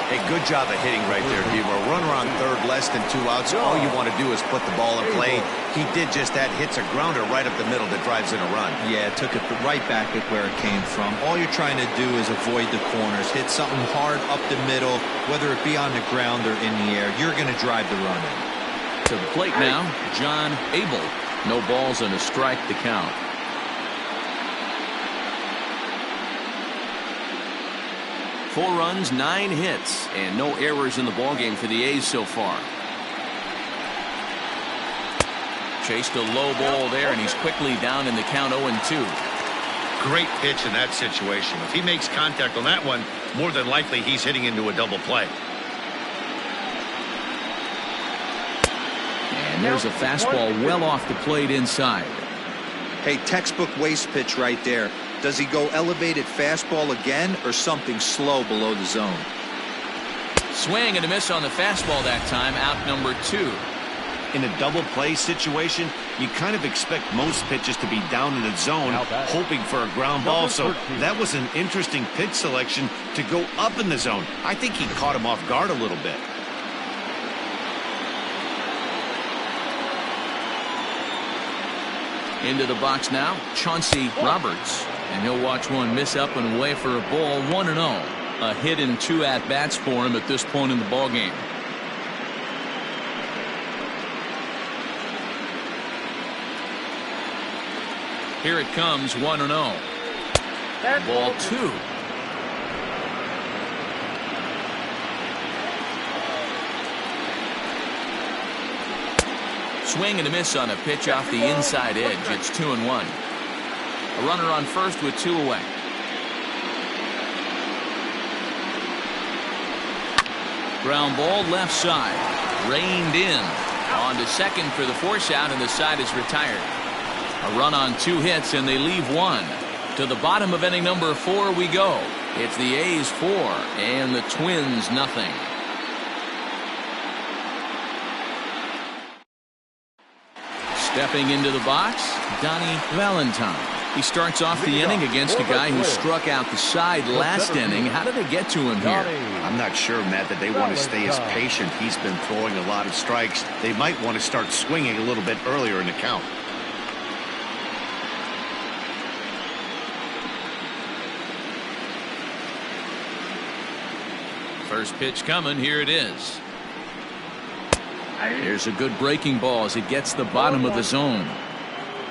Hey, good job of hitting right there, Devo. Runner on third, less than 2 outs. All you want to do is put the ball in play. He did just that. Hits a grounder right up the middle that drives in a run. Yeah, took it right back at where it came from. All you're trying to do is avoid the corners. Hit something hard up the middle, whether it be on the ground or in the air. You're going to drive the run in. To the plate now, John Abel. No balls and a strike to count. 4 runs, 9 hits, and no errors in the ballgame for the A's so far. Chased a low ball there, and he's quickly down in the count 0-2. Great pitch in that situation. If he makes contact on that one, more than likely he's hitting into a double play. And there's a fastball well off the plate inside. Hey, textbook waste pitch right there. Does he go elevated fastball again or something slow below the zone? Swing and a miss on the fastball that time. Out number 2. In a double play situation, you kind of expect most pitches to be down in the zone, hoping for a ground ball. So that was an interesting pitch selection to go up in the zone. I think he caught him off guard a little bit. Into the box now, Chauncey Roberts. And he'll watch one miss up and away for a ball. 1-0. A hit in 2 at-bats for him at this point in the ballgame. Here it comes, 1-0. Ball 2. Swing and a miss on a pitch off the inside edge. It's 2-1. A runner on first with 2 away. Ground ball left side. Reined in. On to second for the force out, and the side is retired. A run on 2 hits, and they leave 1. To the bottom of inning number 4 we go. It's the A's 4 and the Twins nothing. Stepping into the box, Donnie Valentine. He starts off the inning against a guy who struck out the side last inning. How did they get to him here? I'm not sure, Matt, that they want to stay as patient. He's been throwing a lot of strikes. They might want to start swinging a little bit earlier in the count. First pitch coming. Here it is. Here's a good breaking ball as it gets the bottom of the zone.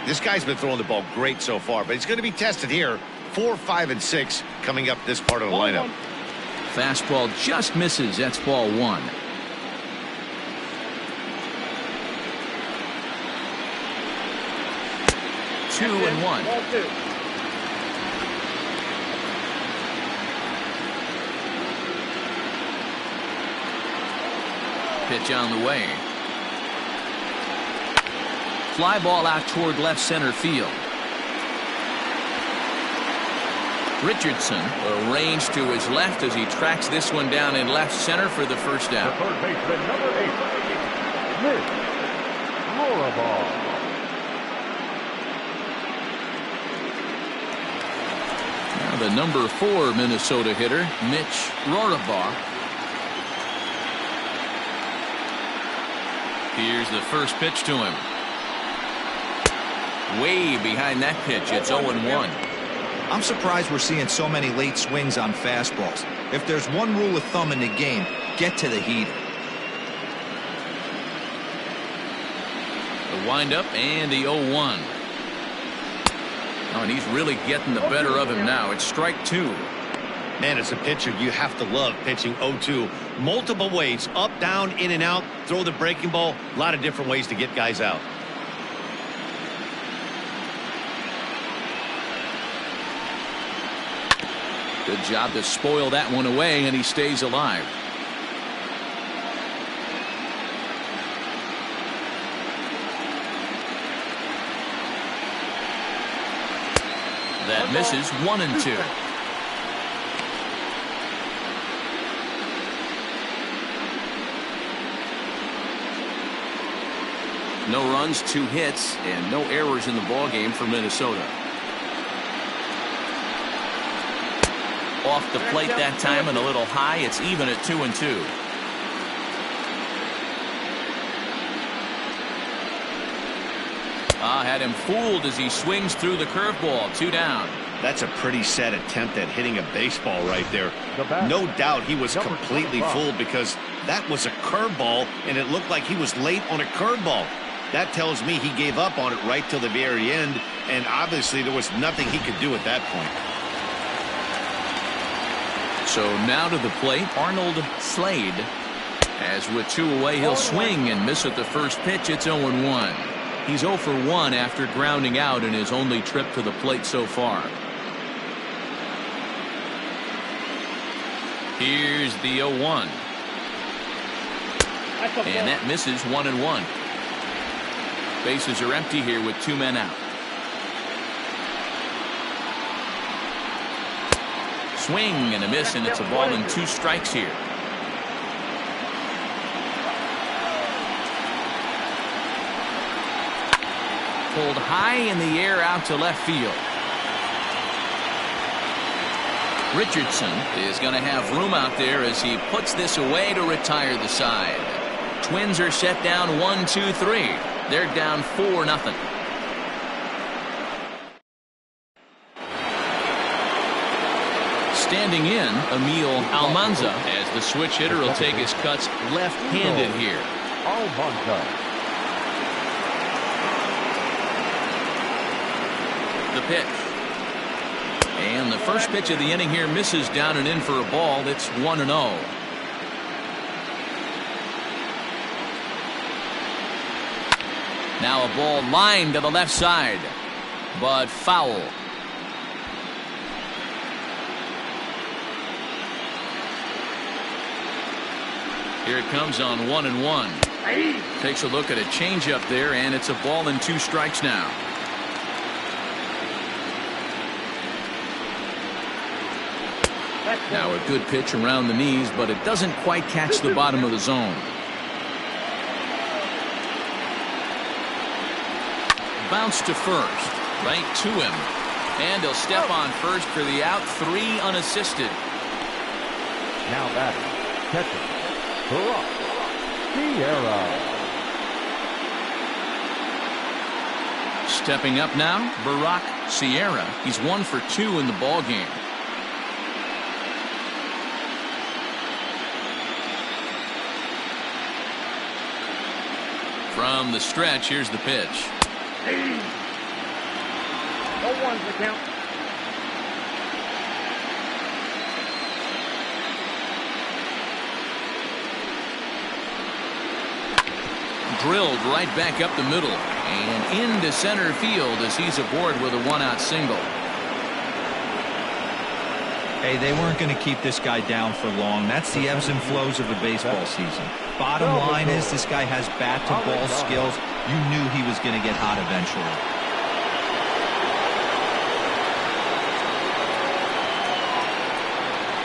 This guy's been throwing the ball great so far, but he's going to be tested here. 4, 5, and 6 coming up this part of the lineup. Fastball just misses. That's ball 1. Two and 1. Pitch on the way. Fly ball out toward left center field. Richardson arranged to his left as he tracks this one down in left center for the first out. The third baseman, number 8, Mitch Roribal. Now the number 4 Minnesota hitter, Mitch Roribal. Here's the first pitch to him. Way behind that pitch. It's 0-1. I'm surprised we're seeing so many late swings on fastballs. If there's one rule of thumb in the game, get to the heater. The windup and the 0-1. Oh, and he's really getting the better of him now. It's strike 2. Man, as a pitcher, you have to love pitching 0-2. Multiple ways, up, down, in and out, throw the breaking ball. A lot of different ways to get guys out. Good job to spoil that one away, and he stays alive. That misses. 1-2. No runs, 2 hits, and no errors in the ballgame for Minnesota. Off the plate that time and a little high. It's even at 2-2. Had him fooled as he swings through the curveball. 2 down. That's a pretty sad attempt at hitting a baseball right there. No doubt he was completely fooled because that was a curveball and it looked like he was late on a curveball. That tells me he gave up on it right till the very end, and obviously there was nothing he could do at that point. So now to the plate, Arnold Slade. As with 2 away, he'll swing and miss at the first pitch. It's 0-1. He's 0 for 1 after grounding out in his only trip to the plate so far. Here's the 0-1. And that misses 1-1. Bases are empty here with 2 men out. Swing and a miss, and it's a ball and 2 strikes here. Pulled high in the air out to left field. Richardson is going to have room out there as he puts this away to retire the side. Twins are set down 1-2-3. They're down 4-0. Standing in, Emil Almanza, as the switch hitter will take his cuts left-handed here. Almanza. The pitch. And the first pitch of the inning here misses down and in for a ball. It's 1-0. Now a ball lined to the left side, but foul. Here it comes on 1-1. Takes a look at a changeup there, and it's a ball and 2 strikes now. Now a good pitch around the knees, but it doesn't quite catch the bottom of the zone. Bounce to first, right to him. And he'll step on first for the out, 3 unassisted. Now batting, catcher, Barak Sierra. Stepping up now, Barak Sierra. He's 1 for 2 in the ball game. From the stretch, here's the pitch. 0-1's the count. Drilled right back up the middle and into center field as he's aboard with a 1-out single. Hey, they weren't going to keep this guy down for long. That's the ebbs and flows of the baseball season. Bottom line is this guy has bat-to-ball skills. You knew he was going to get hot eventually.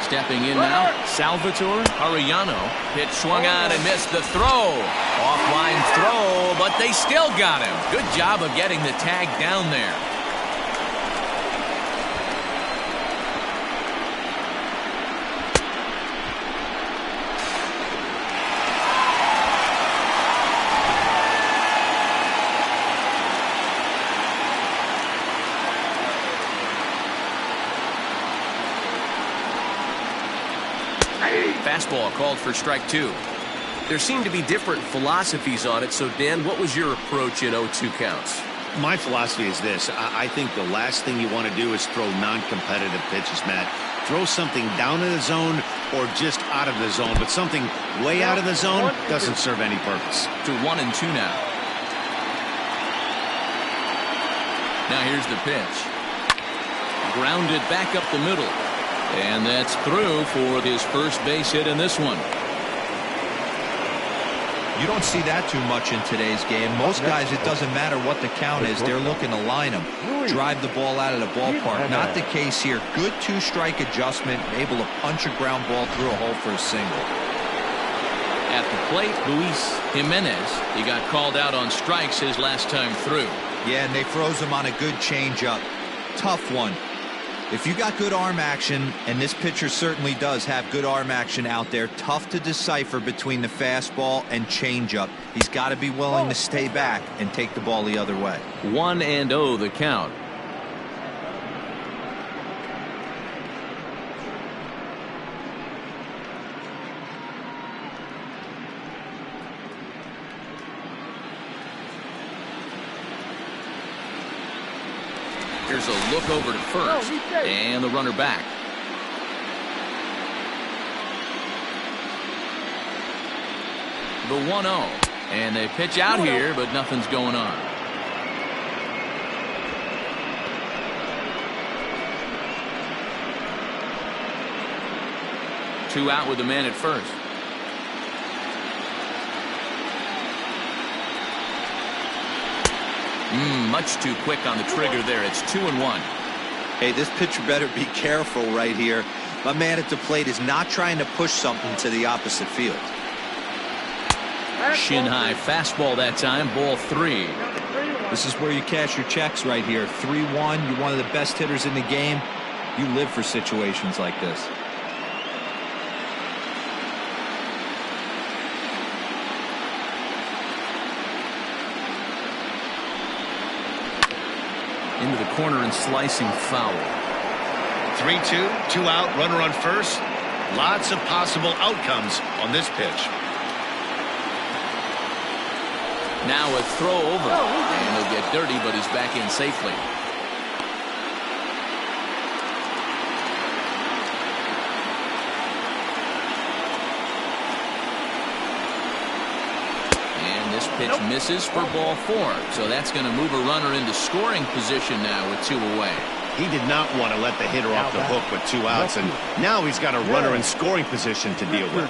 Stepping in now, Salvatore Arellano. Pitch swung on and missed the throw. Offline throw, but they still got him. Good job of getting the tag down there. Fastball called for strike 2. There seem to be different philosophies on it. So, Dan, what was your approach at 0-2 counts? My philosophy is this. I think the last thing you want to do is throw non-competitive pitches, Matt. Throw something down in the zone or just out of the zone. But something way out of the zone doesn't serve any purpose. To 1-2 now. Now here's the pitch. Grounded back up the middle. And that's through for his first base hit in this one. You don't see that too much in today's game. Most guys, it doesn't matter what the count is. They're looking to line them, drive the ball out of the ballpark. Not the case here. Good 2-strike adjustment, able to punch a ground ball through a hole for a single. At the plate, Luis Jimenez. He got called out on strikes his last time through. Yeah, and they froze him on a good changeup. Tough one. If you got good arm action, and this pitcher certainly does have good arm action out there, tough to decipher between the fastball and changeup. He's got to be willing to stay back and take the ball the other way. 1-0 the count. Here's a look over to first, and the runner back. The 1-0. And they pitch out here, but nothing's going on. Two out with the man at first. Much too quick on the trigger there. It's 2-1. Hey, this pitcher better be careful right here. My man at the plate is not trying to push something to the opposite field. Shin high fastball that time. Ball 3. This is where you cash your checks right here. 3-1. You're one of the best hitters in the game. You live for situations like this. Into the corner and slicing foul. 3-2, 2 out, runner on first. Lots of possible outcomes on this pitch. Now a throw over. And he'll get dirty, but he's back in safely. Pitch misses for ball 4. So that's going to move a runner into scoring position now with 2 away. He did not want to let the hitter off the hook with 2 outs, and now he's got a runner in scoring position to deal with.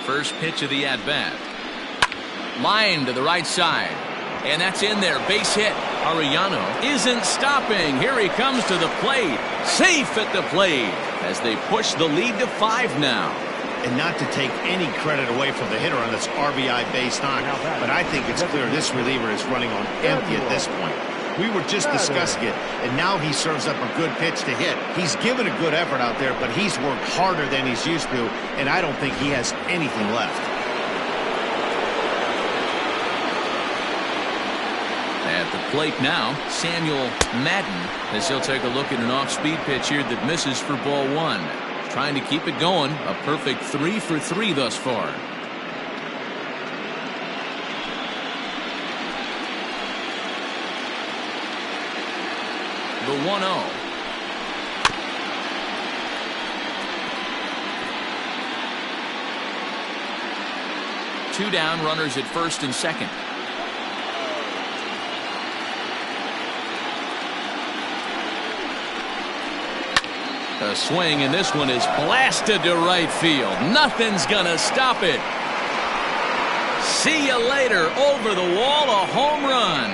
First pitch of the at-bat. Line to the right side. And that's in there. Base hit. Arellano isn't stopping. Here he comes to the plate. Safe at the plate as they push the lead to 5 now. And not to take any credit away from the hitter on this RBI base knock, but I think it's clear this reliever is running on empty at this point. We were just discussing it, and now he serves up a good pitch to hit. He's given a good effort out there, but he's worked harder than he's used to, and I don't think he has anything left. At the plate now, Samuel Madden, as he'll take a look at an off-speed pitch here that misses for ball 1. Trying to keep it going. A perfect 3 for 3 thus far. The 1-0. Two down, runners at first and second. A swing, and this one is blasted to right field. Nothing's gonna stop it. See you later. Over the wall, a home run.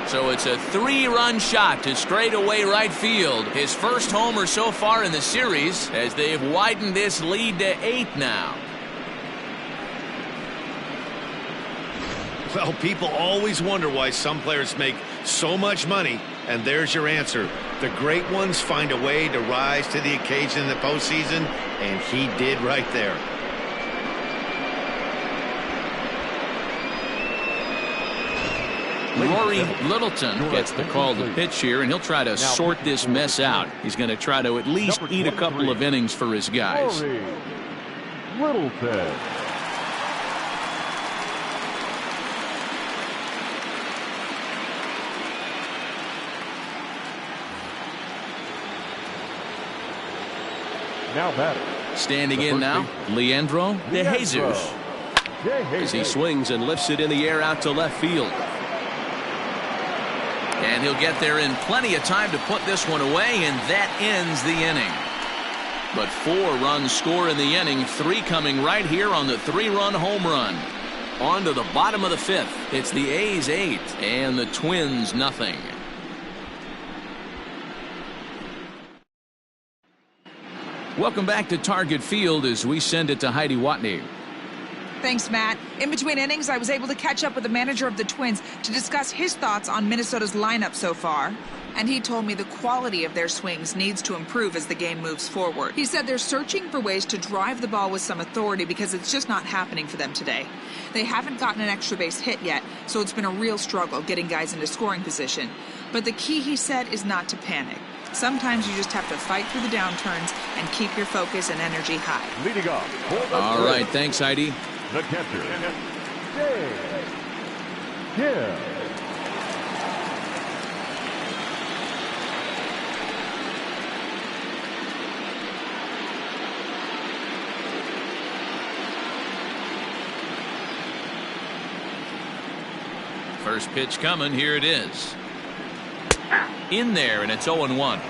So it's a 3-run shot to straightaway right field. His first homer so far in the series as they've widened this lead to 8 now. Well, people always wonder why some players make so much money, and there's your answer. The great ones find a way to rise to the occasion in the postseason, and he did right there. Rory Littleton gets the call to pitch here, and he'll try to sort this mess out. He's going to try to at least eat a couple of innings for his guys. Littleton. Now batting. Standing in now, Leandro De Jesus. As he swings and lifts it in the air out to left field. And he'll get there in plenty of time to put this one away, and that ends the inning. But 4 runs score in the inning, 3 coming right here on the 3-run home run. On to the bottom of the 5th. It's the A's 8 and the Twins nothing. Welcome back to Target Field as we send it to Heidi Watney. Thanks, Matt. In between innings, I was able to catch up with the manager of the Twins to discuss his thoughts on Minnesota's lineup so far. And he told me the quality of their swings needs to improve as the game moves forward. He said they're searching for ways to drive the ball with some authority because it's just not happening for them today. They haven't gotten an extra base hit yet, so it's been a real struggle getting guys into scoring position. But the key, he said, is not to panic. Sometimes you just have to fight through the downturns and keep your focus and energy high. Leading off. All right, thanks, Heidi. The catcher, Gehringer. First pitch coming. Here it is. In there, and it's 0-1.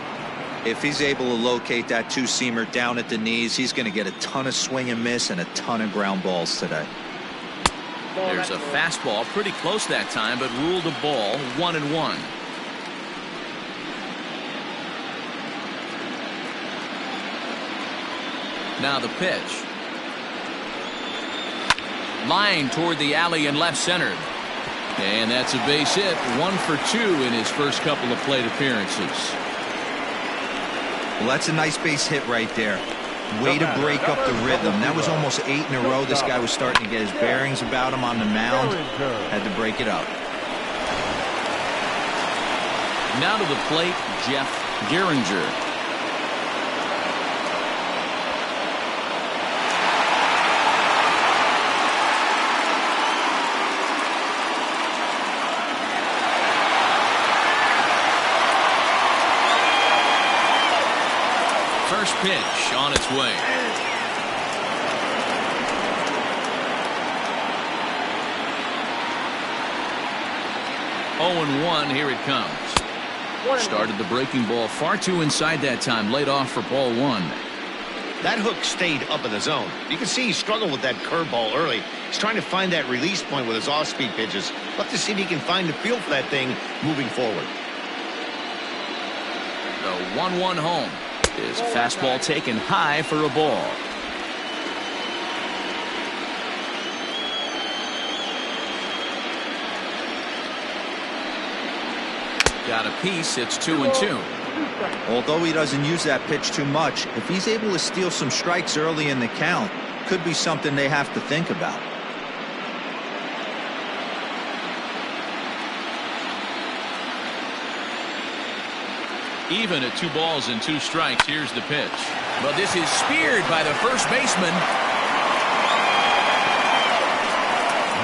If he's able to locate that two-seamer down at the knees, he's going to get a ton of swing and miss and a ton of ground balls today. There's a fastball pretty close that time, but ruled a ball. 1-1. Now the pitch. Line toward the alley and left center. And that's a base hit. 1 for 2 in his first couple of plate appearances. Well, that's a nice base hit right there. Way to break up the rhythm. That was almost 8 in a row. This guy was starting to get his bearings about him on the mound. Had to break it up. Now to the plate, Jeff Gehringer. First pitch on its way. Oh, and 1. Here it comes. Started the breaking ball far too inside that time. Laid off for ball 1. That hook stayed up in the zone. You can see he struggled with that curveball early. He's trying to find that release point with his off-speed pitches. Love to see if he can find the feel for that thing moving forward. The 1-1 home. Is a fastball taken high for a ball. Got a piece. It's 2-2. Although he doesn't use that pitch too much, if he's able to steal some strikes early in the count, could be something they have to think about. Even at 2 balls and 2 strikes. Here's the pitch. But this is speared by the first baseman.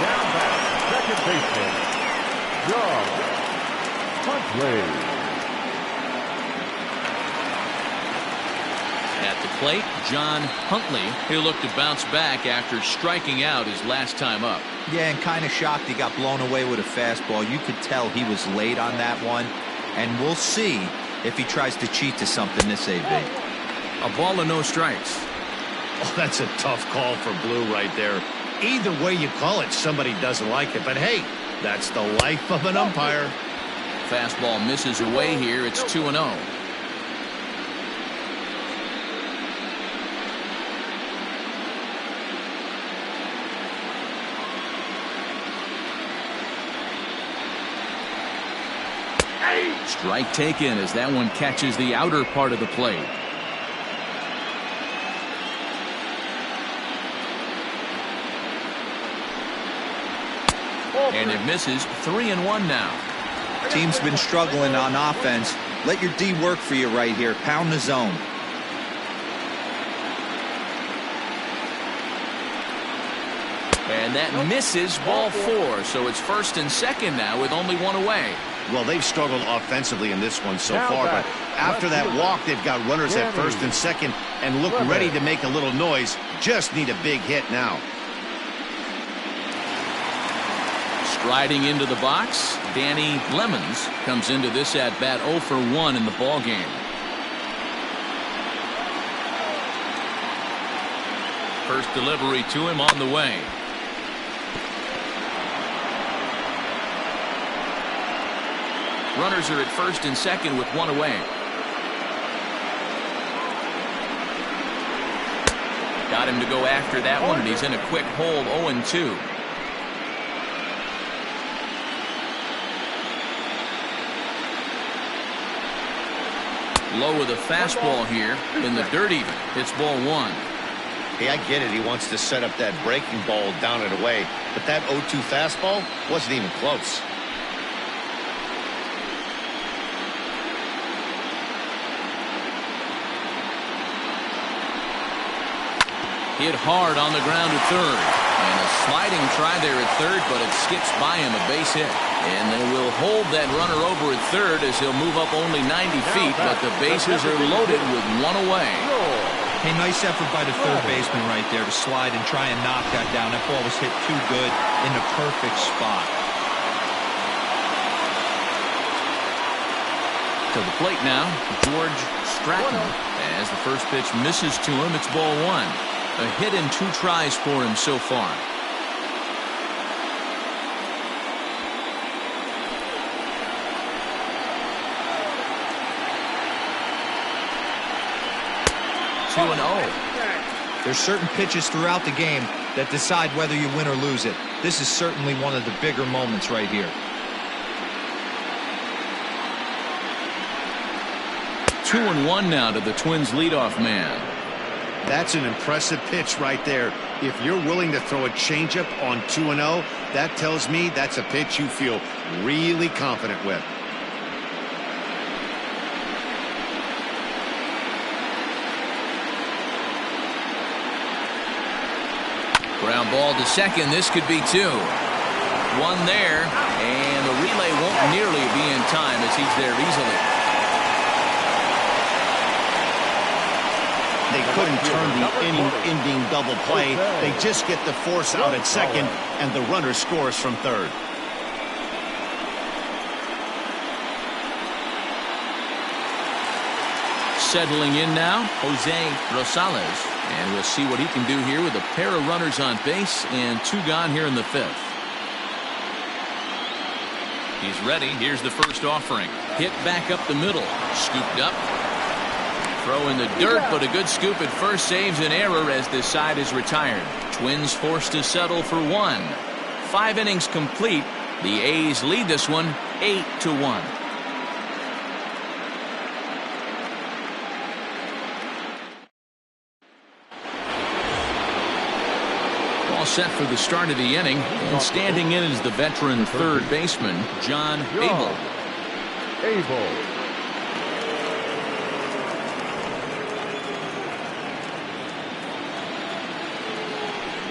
Now back, second baseman, John Huntley. At the plate, John Huntley. He'll look to bounce back after striking out his last time up. Yeah, and kind of shocked he got blown away with a fastball. You could tell he was late on that one. And we'll see if he tries to cheat to something this AB. A ball and no strikes. Oh, that's a tough call for Blue right there. Either way you call it, somebody doesn't like it. But hey, that's the life of an umpire. Fastball misses away here. It's 2-0. Strike taken as that one catches the outer part of the plate. And it misses. 3-1 now. Team's been struggling on offense. Let your D work for you right here. Pound the zone. And that misses. Ball 4. So it's first and second now with only 1 away. Well, they've struggled offensively in this one so far, but after that walk, they've got runners at first and second and look ready to make a little noise. Just need a big hit now. Striding into the box, Danny Lemons comes into this at bat 0 for 1 in the ball game. First delivery to him on the way. Runners are at first and second with 1 away. Got him to go after that one, and he's in a quick hold, 0-2. Low with a fastball here in the dirt even. It's ball one. Hey, I get it. He wants to set up that breaking ball down and away, but that 0-2 fastball wasn't even close. Hit hard on the ground at third. And a sliding try there at third, but it skips by him, a base hit. And they will hold that runner over at third as he'll move up only 90 feet, but the bases are loaded with one away. Hey, nice effort by the third baseman right there to slide and try and knock that down. That ball was hit too good in the perfect spot. To the plate now, George Stratton. As the first pitch misses to him, it's ball one. A hit and 2 tries for him so far. Two and 0. There's certain pitches throughout the game that decide whether you win or lose it. This is certainly one of the bigger moments right here. 2-1 now to the Twins leadoff man. That's an impressive pitch right there. If you're willing to throw a changeup on 2-0, that tells me that's a pitch you feel really confident with. Ground ball to second. This could be 2. One there, and the relay won't nearly be in time as he's there easily. They couldn't turn the inning-ending double play. They just get the force out at second, and the runner scores from third. Settling in now, Jose Rosales. And we'll see what he can do here with a pair of runners on base and 2 gone here in the 5th. He's ready. Here's the first offering. Hit back up the middle. Scooped up. Throw in the dirt, but a good scoop at first saves an error as this side is retired. Twins forced to settle for 1. 5 innings complete. The A's lead this one 8-1. All set for the start of the inning, and standing in is the veteran third baseman, John Abel.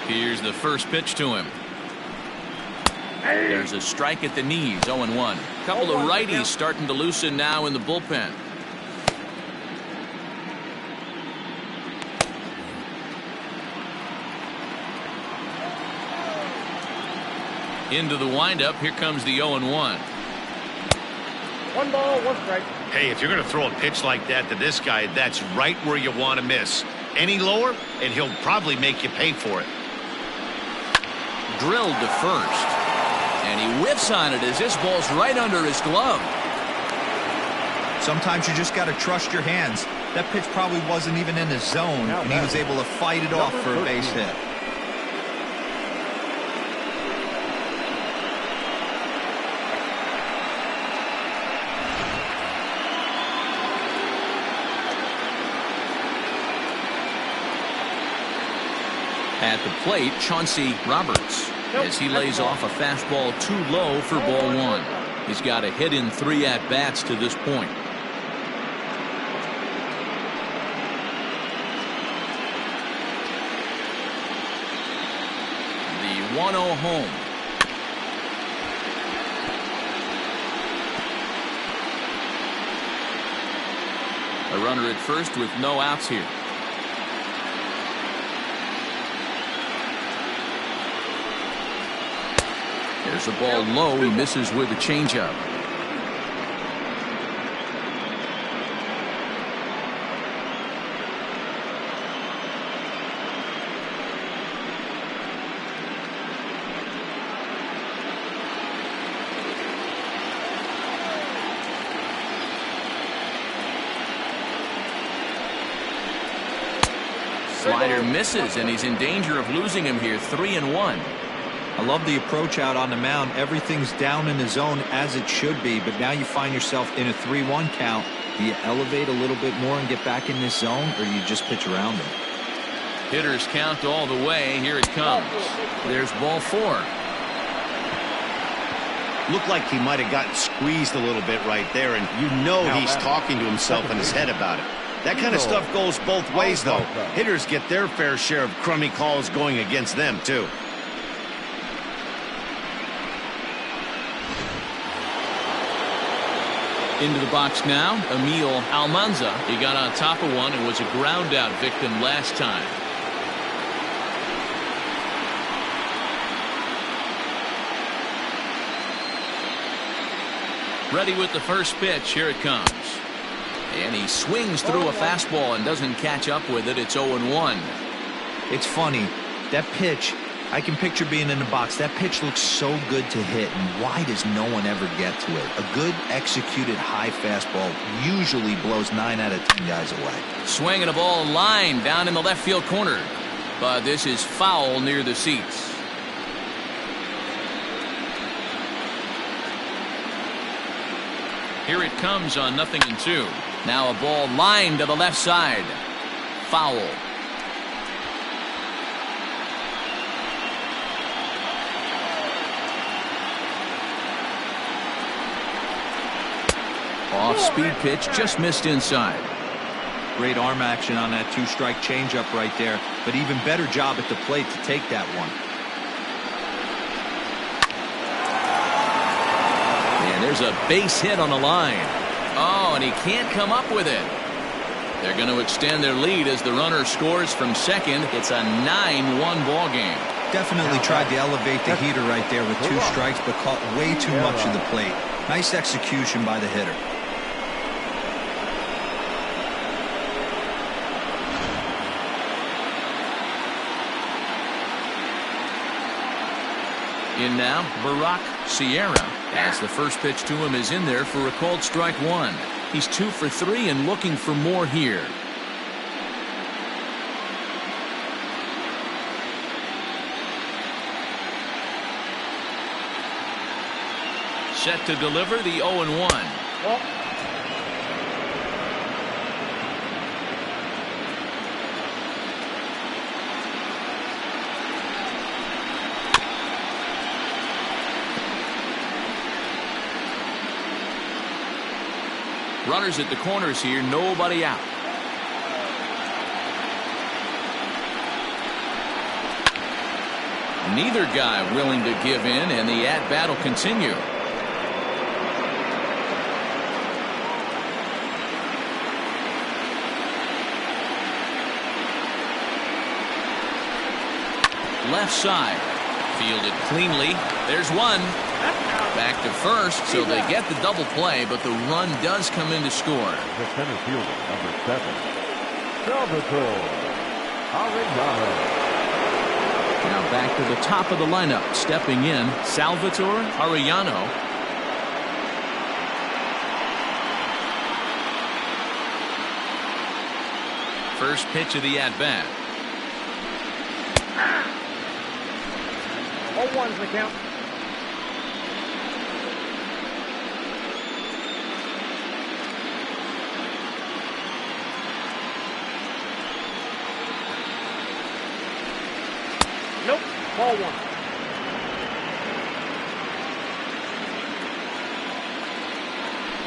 Here's the first pitch to him. There's a strike at the knees, 0-1. Couple of righties starting to loosen now in the bullpen. Into the windup, here comes the 0-1. 1 ball, 1 strike. Hey, if you're going to throw a pitch like that to this guy, that's right where you want to miss. Any lower, and he'll probably make you pay for it. Drilled to first. And he whiffs on it as this ball's right under his glove. Sometimes you just got to trust your hands. That pitch probably wasn't even in the zone, and he was able to fight it off for a base hit. At the plate, Chauncey Roberts, as he lays off a fastball too low for ball 1. He's got a hit in 3 at-bats to this point. The 1-0 home. A runner at first with no outs here. There's a ball low. He misses with a changeup. Slider misses, and he's in danger of losing him here. 3-1. I love the approach out on the mound. Everything's down in the zone as it should be, but now you find yourself in a 3-1 count. Do you elevate a little bit more and get back in this zone, or do you just pitch around him? Hitters count all the way. Here it comes. There's ball 4. Looked like he might have gotten squeezed a little bit right there, and you know he's talking to himself in his head about it. That kind of stuff goes both ways, though. Hitters get their fair share of crummy calls going against them, too. Into the box now, Emil Almanza. He got on top of one and was a ground out victim last time. Ready with the first pitch. Here it comes. And he swings through a fastball and doesn't catch up with it. It's 0-1. It's funny. That pitch, I can picture being in the box. That pitch looks so good to hit, and why does no one ever get to it? A good executed high fastball usually blows 9 out of 10 guys away. Swinging a ball line down in the left field corner. But this is foul near the seats. Here it comes on 0-2. Now a ball lined to the left side. Foul. Off-speed pitch, just missed inside. Great arm action on that 2-strike changeup right there, but even better job at the plate to take that one. And there's a base hit on the line. Oh, and he can't come up with it. They're going to extend their lead as the runner scores from second. It's a 9-1 ball game. Definitely tried to elevate the heater right there with 2 strikes, but caught way too much of the plate. Nice execution by the hitter. In now, Barack Sierra, as the first pitch to him is in there for a called strike 1. He's 2 for 3 and looking for more here. Set to deliver the 0-1. Runners at the corners here, nobody out. Neither guy willing to give in, and the at-bat will continue. Left side. Fielded cleanly. There's one. Back to first, so they get the double play, but the run does come in to score. The center fielder, number 7, Salvatore Arellano. Now back to the top of the lineup. Stepping in, Salvatore Arellano. First pitch of the at-bat. 0-1's the count. Nope. Ball 1.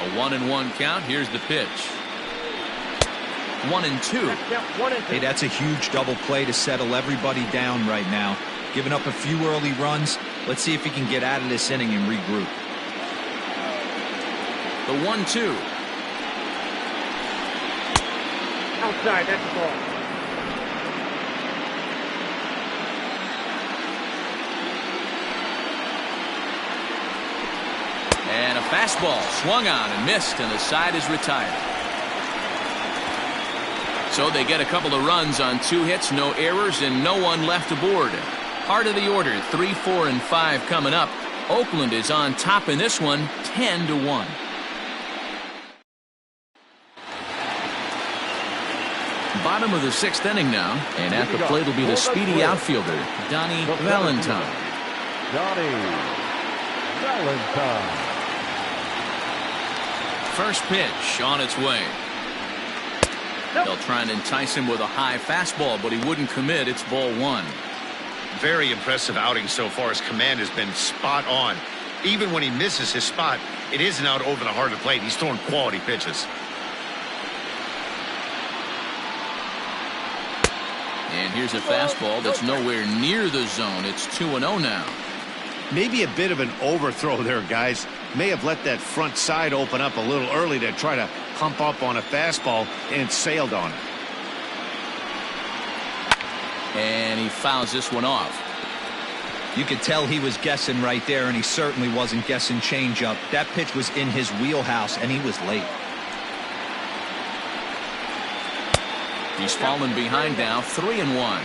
A 1-1 count. Here's the pitch. 1-2. Hey, that's a huge double play to settle everybody down right now. Giving up a few early runs. Let's see if he can get out of this inning and regroup. The 1-2. Outside. That's the ball. And a fastball swung on and missed, and the side is retired. So they get a couple of runs on 2 hits, no errors, and no one left aboard. Heart of the order, 3, 4, and 5 coming up. Oakland is on top in this one, 10-1. Bottom of the 6th inning now, and at the plate will be the speedy outfielder, Donnie Valentine. Donnie Valentine. First pitch on its way. They'll try and entice him with a high fastball, but he wouldn't commit. It's ball 1. Very impressive outing so far. His command has been spot on. Even when he misses his spot, it isn't out over the heart of the plate. He's throwing quality pitches. And here's a fastball that's nowhere near the zone. It's 2-0 now. Maybe a bit of an overthrow there, guys. May have let that front side open up a little early to try to hump up on a fastball and sailed on it. And he fouls this one off. You could tell he was guessing right there, and he certainly wasn't guessing changeup. That pitch was in his wheelhouse, and he was late. He's fallen behind now, 3-1.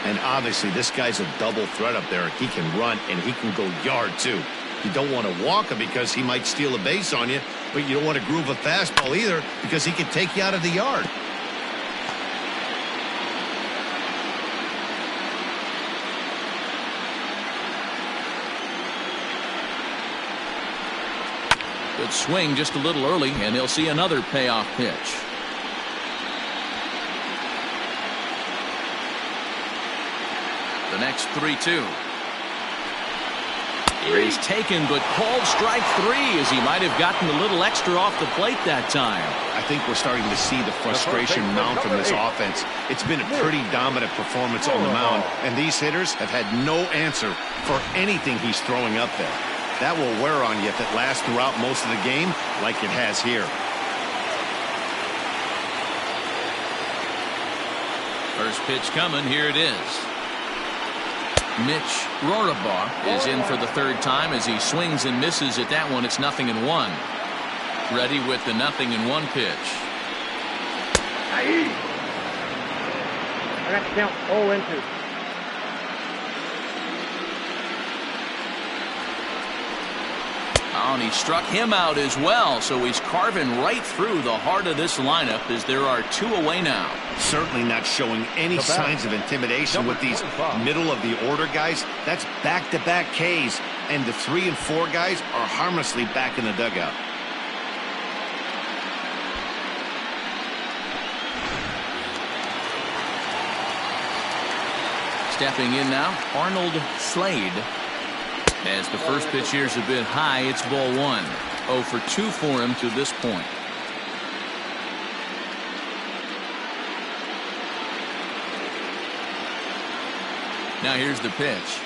And obviously this guy's a double threat up there. He can run and he can go yard too. You don't want to walk him because he might steal a base on you, but you don't want to groove a fastball either because he can take you out of the yard. Good swing just a little early, and they'll see another payoff pitch. The next 3-2. He's taken, but called strike 3 as he might have gotten a little extra off the plate that time. I think we're starting to see the frustration mount from this offense. It's been a pretty dominant performance on the mound, and these hitters have had no answer for anything he's throwing up there. That will wear on you if it lasts throughout most of the game like it has here. First pitch coming. Here it is. Mitch Roribal is in for the 3rd time as he swings and misses at that one. It's 0-1. Ready with the 0-1 pitch. I got to count 0-2. Oh, and he struck him out as well, so he's carving right through the heart of this lineup as there are 2 away now. Certainly not showing any signs of intimidation with these middle-of-the-order guys. That's back-to-back Ks, and the 3 and 4 guys are harmlessly back in the dugout. Stepping in now, Arnold Slade. As the first pitch here's a bit high, it's ball 1. 0 for 2 for him to this point. Now here's the pitch.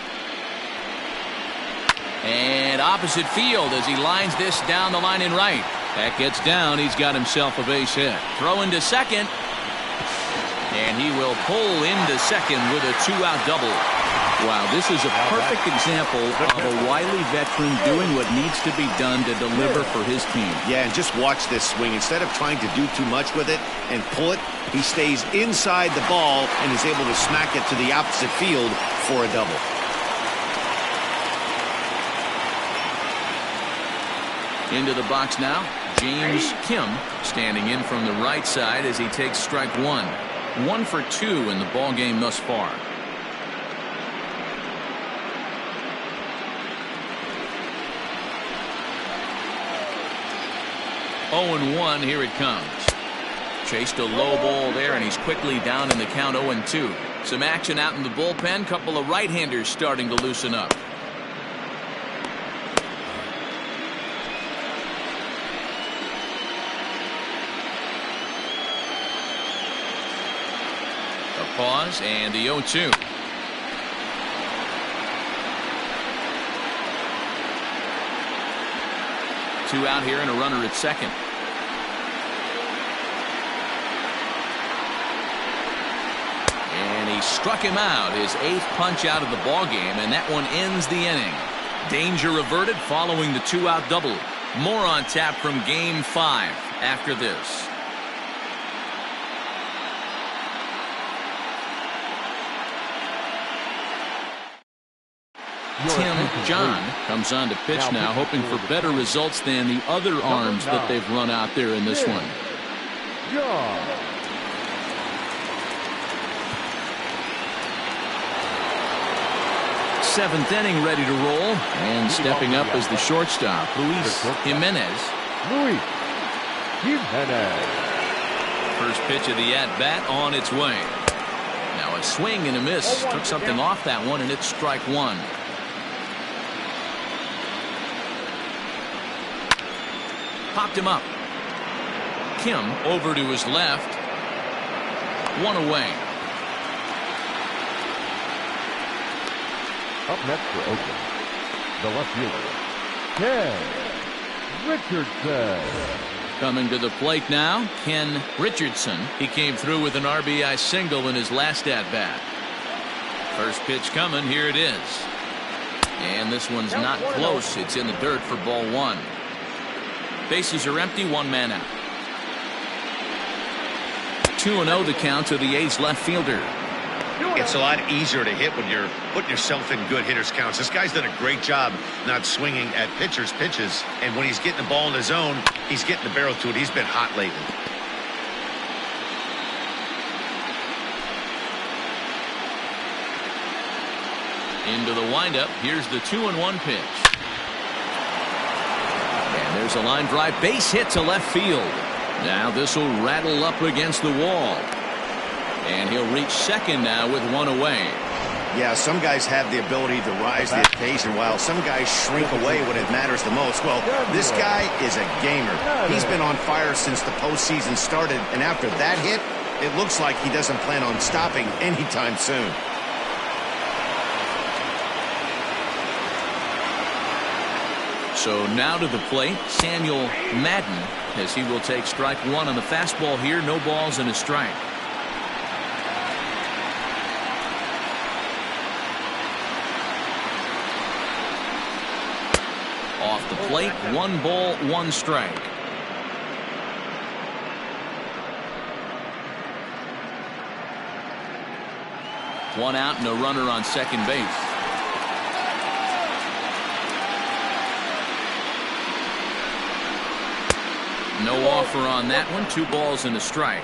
And opposite field as he lines this down the line in right. That gets down. He's got himself a base hit. Throw into second. And he will pull into second with a 2-out double. Wow, this is a perfect example of a wily veteran doing what needs to be done to deliver for his team. Yeah, and just watch this swing. Instead of trying to do too much with it and pull it, he stays inside the ball and is able to smack it to the opposite field for a double. Into the box now, James Kim standing in from the right side as he takes strike 1. 1 for 2 in the ball game thus far. Oh, 0-1, here it comes. Chased a low ball there, and he's quickly down in the count 0-2. Some action out in the bullpen. Couple of right-handers starting to loosen up. A pause, and the 0-2. Two out here and a runner at second. And he struck him out, his 8th punch out of the ball game, and that one ends the inning. Danger averted following the 2-out double. More on tap from Game 5 after this. Tim John comes on to pitch now, hoping for better results than the other arms that they've run out there in this one. seventh inning ready to roll. And stepping up as the shortstop, Luis Jimenez. Luis Jimenez. First pitch of the at-bat on its way. Now a swing and a miss. Took something off that one, and it's strike one. Popped him up. Kim over to his left. One away. Up next for Oakland, the left fielder, Ken Richardson. Coming to the plate now, Ken Richardson. He came through with an RBI single in his last at-bat. First pitch coming. Here it is. And this one's not close. It's in the dirt for ball one. Bases are empty. One man out. 2-0 the count to the A's left fielder. It's a lot easier to hit when you're putting yourself in good hitters counts. This guy's done a great job not swinging at pitchers' pitches. And when he's getting the ball in the zone, he's getting the barrel to it. He's been hot lately. Into the windup. Here's the 2-1 pitch. And there's a line drive. Base hit to left field. Now this will rattle up against the wall. And he'll reach second now with one away. Yeah, some guys have the ability to rise the occasion while some guys shrink away when it matters the most. Well, this guy is a gamer. He's been on fire since the postseason started, and after that hit, it looks like he doesn't plan on stopping anytime soon. So now to the plate, Samuel Madden, as he will take strike one on the fastball here. No balls and a strike. Off the plate, 1 ball, 1 strike. One out and a runner on second base. No offer on that one. 2 balls and a strike.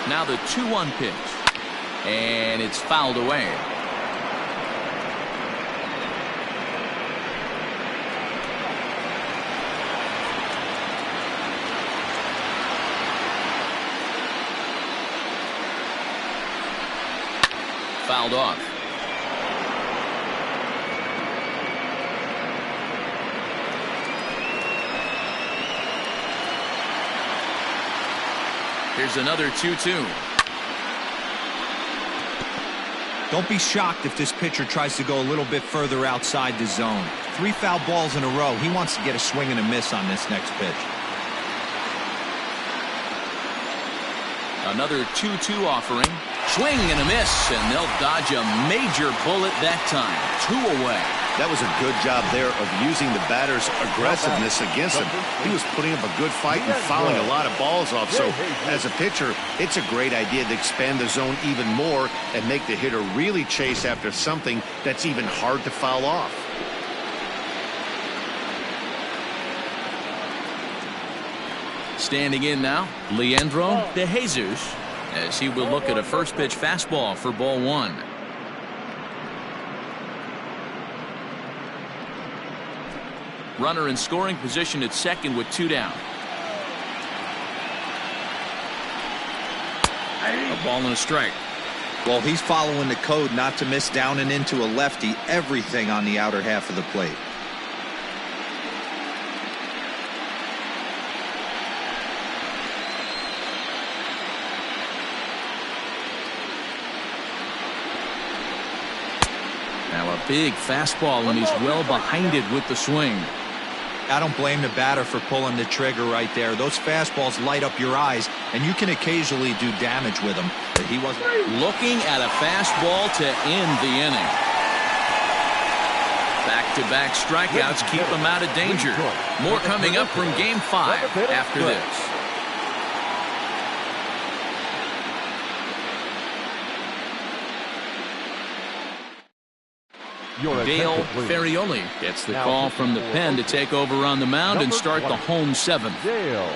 Now the 2-1 pitch. And it's fouled away. Fouled off. Here's another 2-2. Don't be shocked if this pitcher tries to go a little bit further outside the zone. 3 foul balls in a row. He wants to get a swing and a miss on this next pitch. Another 2-2 offering. Swing and a miss, and they'll dodge a major bullet that time. 2 away. That was a good job there of using the batter's aggressiveness against him. He was putting up a good fight and fouling a lot of balls off. So as a pitcher, it's a great idea to expand the zone even more and make the hitter really chase after something that's even hard to foul off. Standing in now, Leandro De Jesus, as he will look at a first pitch fastball for ball one. Runner in scoring position at second with 2 down. A ball and a strike. Well, he's following the code not to miss down and into a lefty. Everything on the outer half of the plate. Now a big fastball, and he's well behind it with the swing. I don't blame the batter for pulling the trigger right there. Those fastballs light up your eyes, and you can occasionally do damage with them. But he wasn't looking at a fastball to end the inning. Back-to-back strikeouts keep him out of danger. More coming up from Game 5 after this. Dale Ferrioli gets the call from the pen to take over on the mound and start the home seventh. Dale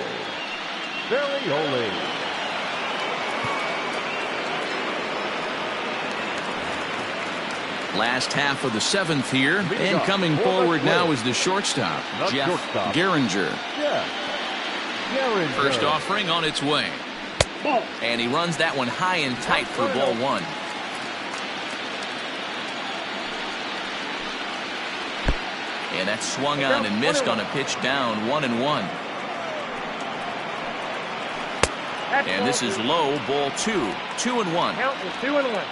Ferrioli. Last half of the seventh here, and coming forward now is the shortstop, Jeff Gehringer. First offering on its way. And he runs that one high and tight for ball one. And that's swung on and missed on a pitch down, 1-1. And this is low, ball two, 2-1. Count is 2-1.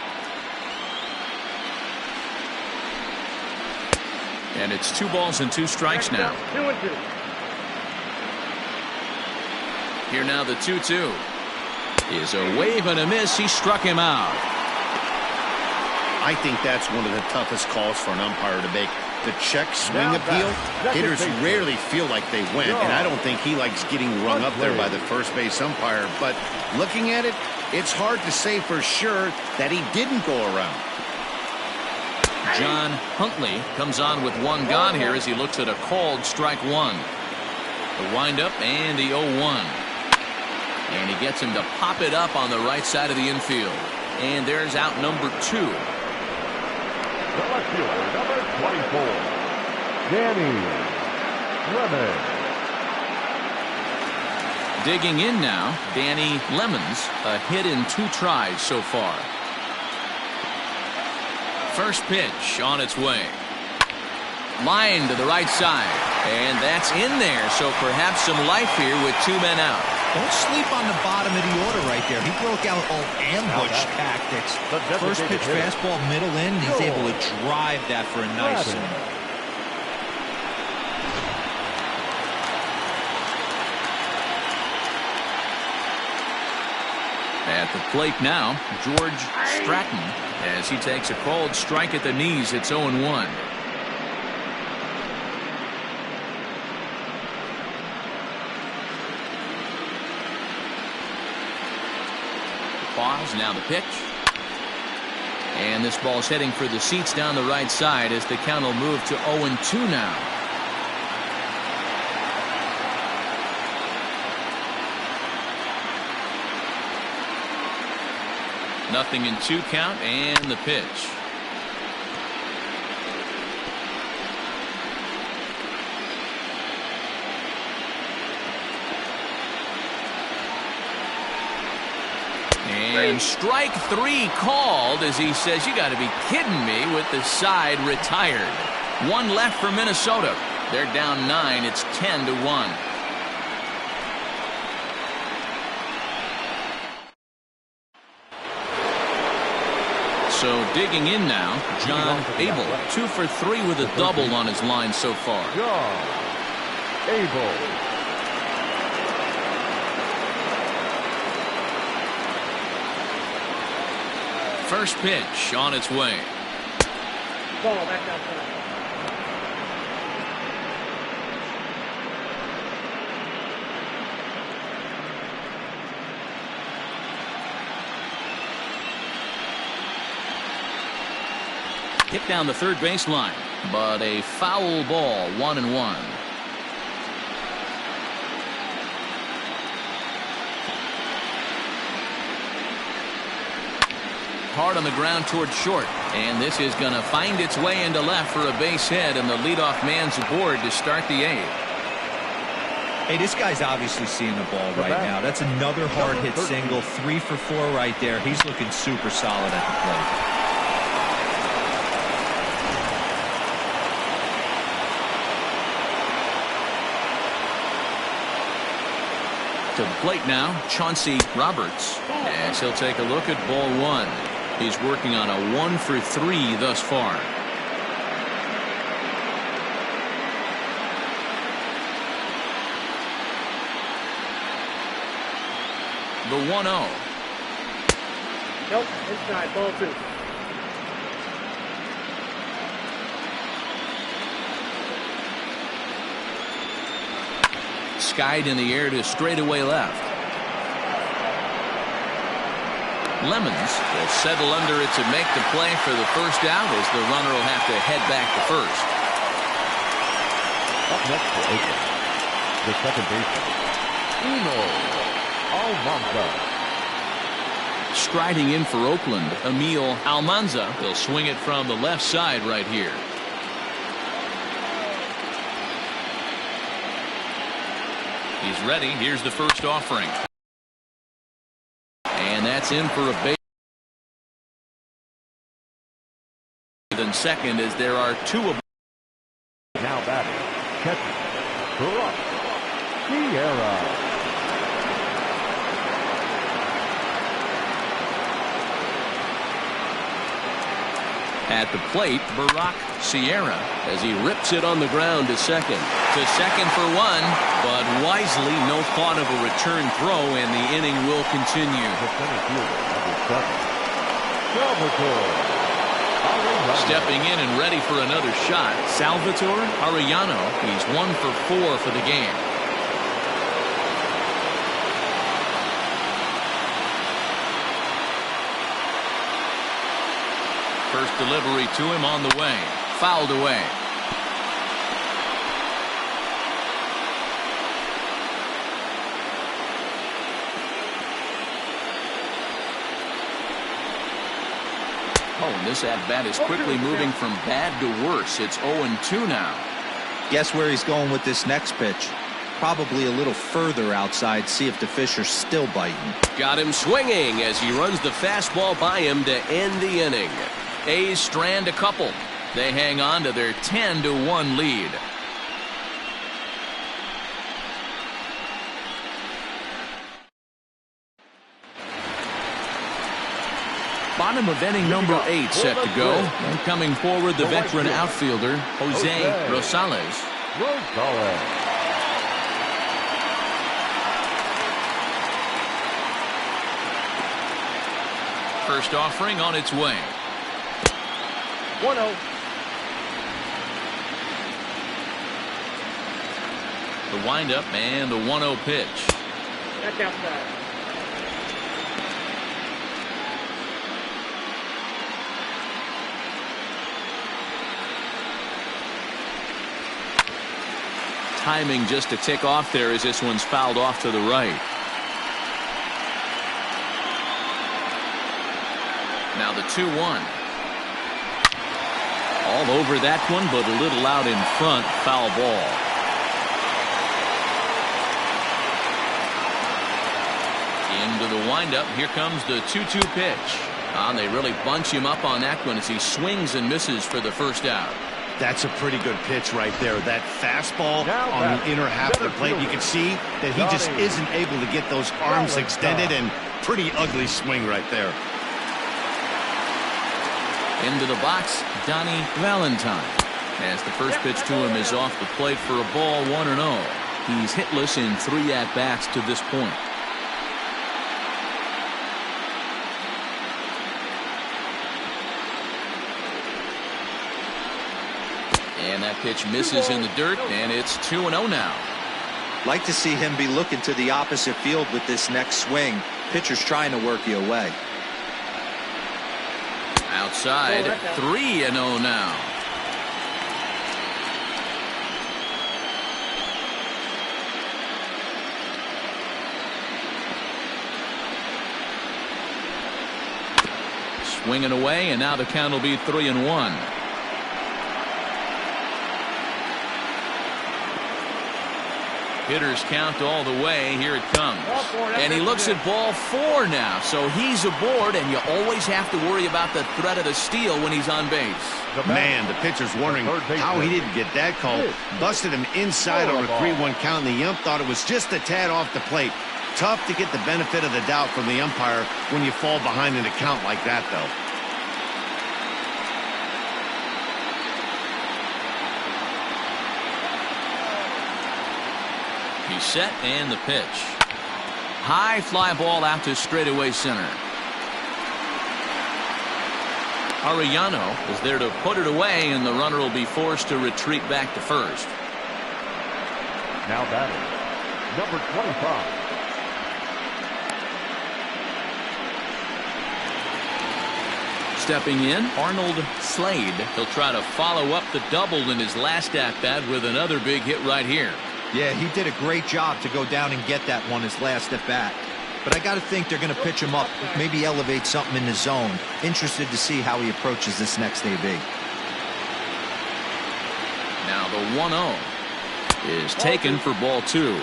And it's 2 balls and 2 strikes now. 2-2. Here now the 2-2. Is a wave and a miss. He struck him out. I think that's one of the toughest calls for an umpire to make. The check swing appeal, hitters rarely feel like they went, and I don't think he likes getting rung up there by the first base umpire. But looking at it, it's hard to say for sure that he didn't go around. John Huntley comes on with 1 gone here as he looks at a called strike 1. The windup and the 0-1. And he gets him to pop it up on the right side of the infield. And there's out number 2. The left fielder, number 24, Danny Lemon. Digging in now, Danny Lemons, a hit in 2 tries so far. First pitch on its way. Line to the right side. And that's in there, so perhaps some life here with 2 men out. Don't sleep on the bottom of the order right there. He broke out all ambush tactics. First pitch fastball, middle in. He's able to drive that for a nice inning. At the plate now, George Stratton, as he takes a called strike at the knees. It's 0-1. Pause, now the pitch. And this ball's heading for the seats down the right side as the count will move to 0-2 now. Nothing in 2 count and the pitch. And strike 3 called as he says, you got to be kidding me, with the side retired. 1 left for Minnesota. They're down 9. It's 10-1. So digging in now, John Abel, 2 for 3 with a double on his line so far. John Abel. First pitch on its way. Ball back outside. Hit down the third baseline, but a foul ball, 1-1. Hard on the ground toward short, and this is going to find its way into left for a base hit, and the leadoff man's aboard to start the 8th. Hey, this guy's obviously seeing the ball right now. That's another hard hit single, 3 for 4 right there. He's looking super solid at the plate. To the plate now, Chauncey Roberts, as he'll take a look at ball 1. He's working on a 1 for 3 thus far. The 1-0. Nope, inside, ball 2. Skied in the air to straightaway left. Lemons will settle under it to make the play for the first out as the runner will have to head back to first. Up next for Oakland, the second baseman, Almanza. Striding in for Oakland, Emil Almanza. He'll swing it from the left side right here. He's ready. Here's the first offering. And that's in for a base. Then second as there are two of. Now batting, catcher, Gehringer. At the plate, Barack Sierra as he rips it on the ground to second. To second for one, but wisely no thought of a return throw, and the inning will continue. Stepping in and ready for another shot, Salvatore Arellano. He's 1 for 4 for the game. First delivery to him on the way. Fouled away. Oh, and this at-bat is quickly moving from bad to worse. It's 0-2 now. Guess where he's going with this next pitch? Probably a little further outside. See if the fish are still biting. Got him swinging as he runs the fastball by him to end the inning. A's strand a couple. They hang on to their 10-1 lead. Bottom of inning number 8 set to go. And coming forward, the veteran outfielder, Jose Rosales. First offering on its way. 1-0. The windup and the 1-0 pitch. Back outside. Timing just to tick off there as this one's fouled off to the right. Now the 2-1. All over that one, but a little out in front. Foul ball. Into the windup. Here comes the 2-2 pitch. They really bunch him up on that one as he swings and misses for the first out. That's a pretty good pitch right there. That fastball on the inner half of the plate. You can see that he just isn't able to get those arms extended, and pretty ugly swing right there. Into the box, Donnie Valentine. As the first pitch to him is off the plate for a ball, 1-0. He's hitless in 3 at-bats to this point. And that pitch misses in the dirt, and it's 2-0 now. Like to see him be looking to the opposite field with this next swing. Pitcher's trying to work you away. Outside, 3-0 now. Swinging away, and now the count will be 3-1. Hitters count all the way. Here it comes. And he looks at ball 4 now. So he's aboard, and you always have to worry about the threat of the steal when he's on base. Man, the pitcher's wondering how he didn't get that call. Busted him inside on a 3-1 count, and the ump thought it was just a tad off the plate. Tough to get the benefit of the doubt from the umpire when you fall behind in a count like that, though. He's set, and the pitch. High fly ball out to straightaway center. Arellano is there to put it away, and the runner will be forced to retreat back to first. Now batting, number 25. Stepping in, Arnold Slade. He'll try to follow up the double in his last at-bat with another big hit right here. Yeah, he did a great job to go down and get that one his last at-bat. But I got to think they're going to pitch him up, maybe elevate something in the zone. Interested to see how he approaches this next AB. Now the 1-0 is taken for ball 2.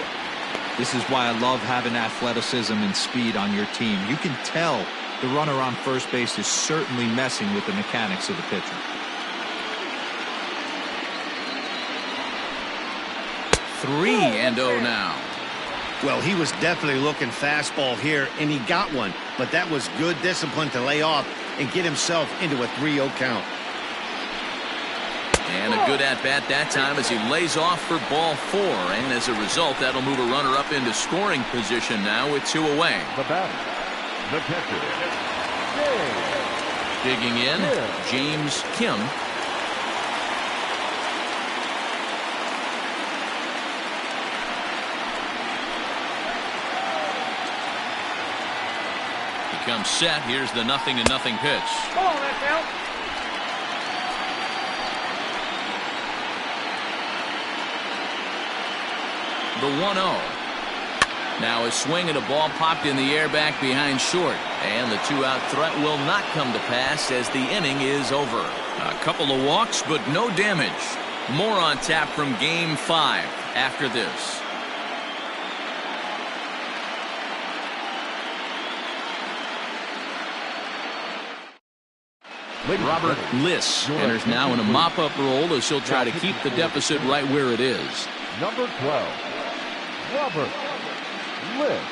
This is why I love having athleticism and speed on your team. You can tell the runner on first base is certainly messing with the mechanics of the pitcher. 3-0 now. Well, he was definitely looking fastball here, and he got one. But that was good discipline to lay off and get himself into a 3-0 count. And a good at-bat that time as he lays off for ball 4. And as a result, that'll move a runner up into scoring position now with 2 away. The batter, the catcher, Digging in, James Kim. He comes set. Here's the 0-0 pitch. Ball, that's out. The 1-0. Now a swing and a ball popped in the air back behind short. And the 2-out threat will not come to pass as the inning is over. A couple of walks, but no damage. More on tap from Game 5 after this. Robert Liss enters now in a mop-up role as he'll try to keep the deficit right where it is. number 12, Robert Liss.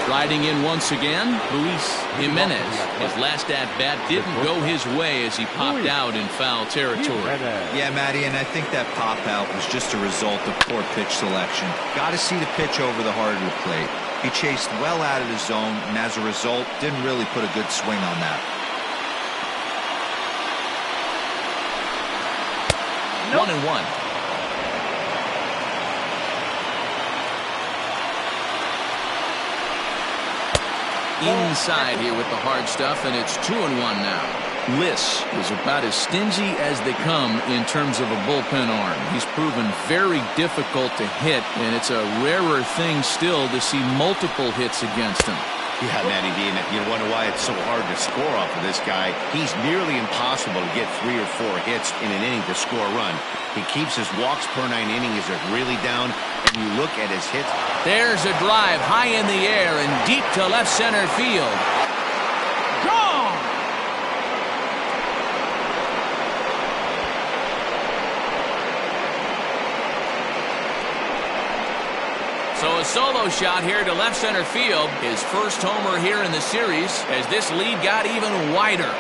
Striding in once again, Luis Jimenez. His last at-bat didn't go his way as he popped out in foul territory. Yeah, Matty, and I think that pop-out was just a result of poor pitch selection. Got to see the pitch over the heart of the plate. He chased well out of the zone, and as a result, didn't really put a good swing on that. 1-1. Inside here with the hard stuff, and it's 2-1 now. Liss is about as stingy as they come in terms of a bullpen arm. He's proven very difficult to hit, and it's a rarer thing still to see multiple hits against him. Yeah, Matty D, and you wonder why it's so hard to score off of this guy. He's nearly impossible to get 3 or 4 hits in an inning to score a run. He keeps his walks per 9 innings really down, and you look at his hits. There's a drive high in the air and deep to left center field. Gone! So a solo shot here to left center field. His first homer here in the series as this lead got even wider.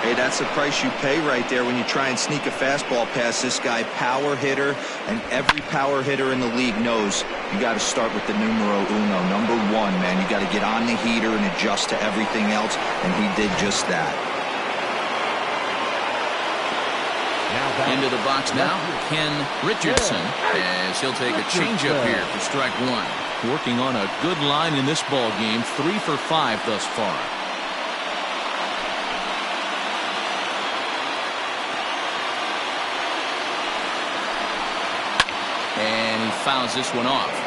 Hey, that's the price you pay right there when you try and sneak a fastball past this guy. Power hitter, and every power hitter in the league knows you got to start with the numero uno, number 1, man. You got to get on the heater and adjust to everything else, and he did just that. Into the box now, Ken Richardson, as he'll take a changeup here for strike 1. Working on a good line in this ball game, 3 for 5 thus far. And he fouls this one off.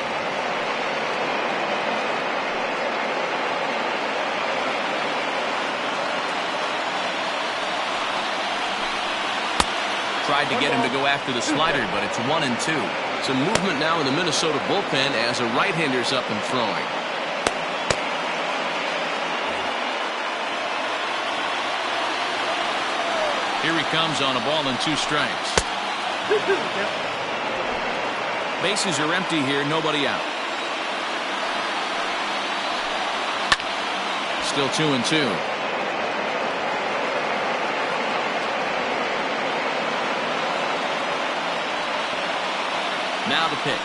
Tried to get him to go after the slider, but it's 1-2. Some movement now in the Minnesota bullpen as a right-hander's up and throwing. Here he comes on a ball and 2 strikes. Bases are empty here, nobody out. Still 2-2. Now the pitch.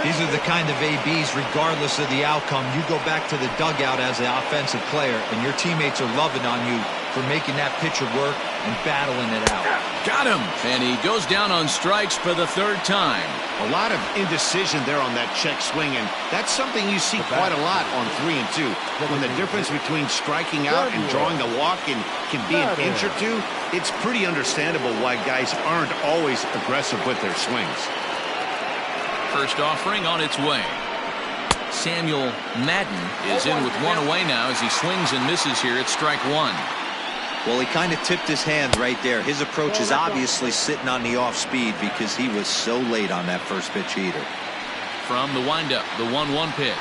These are the kind of ABs, regardless of the outcome. You go back to the dugout as an offensive player, and your teammates are loving on you for making that pitcher work and battling it out. Got him. And he goes down on strikes for the third time. A lot of indecision there on that check swing, and that's something you see quite a lot on 3 and 2. When the difference between striking out and drawing a walk can be an inch or two, it's pretty understandable why guys aren't always aggressive with their swings. First offering on its way. Samuel Madden is in with one away now as he swings and misses here at strike one. Well, he kind of tipped his hand right there. His approach is obviously sitting on the off speed because he was so late on that first pitch heater. From the windup, the 1-1 pitch.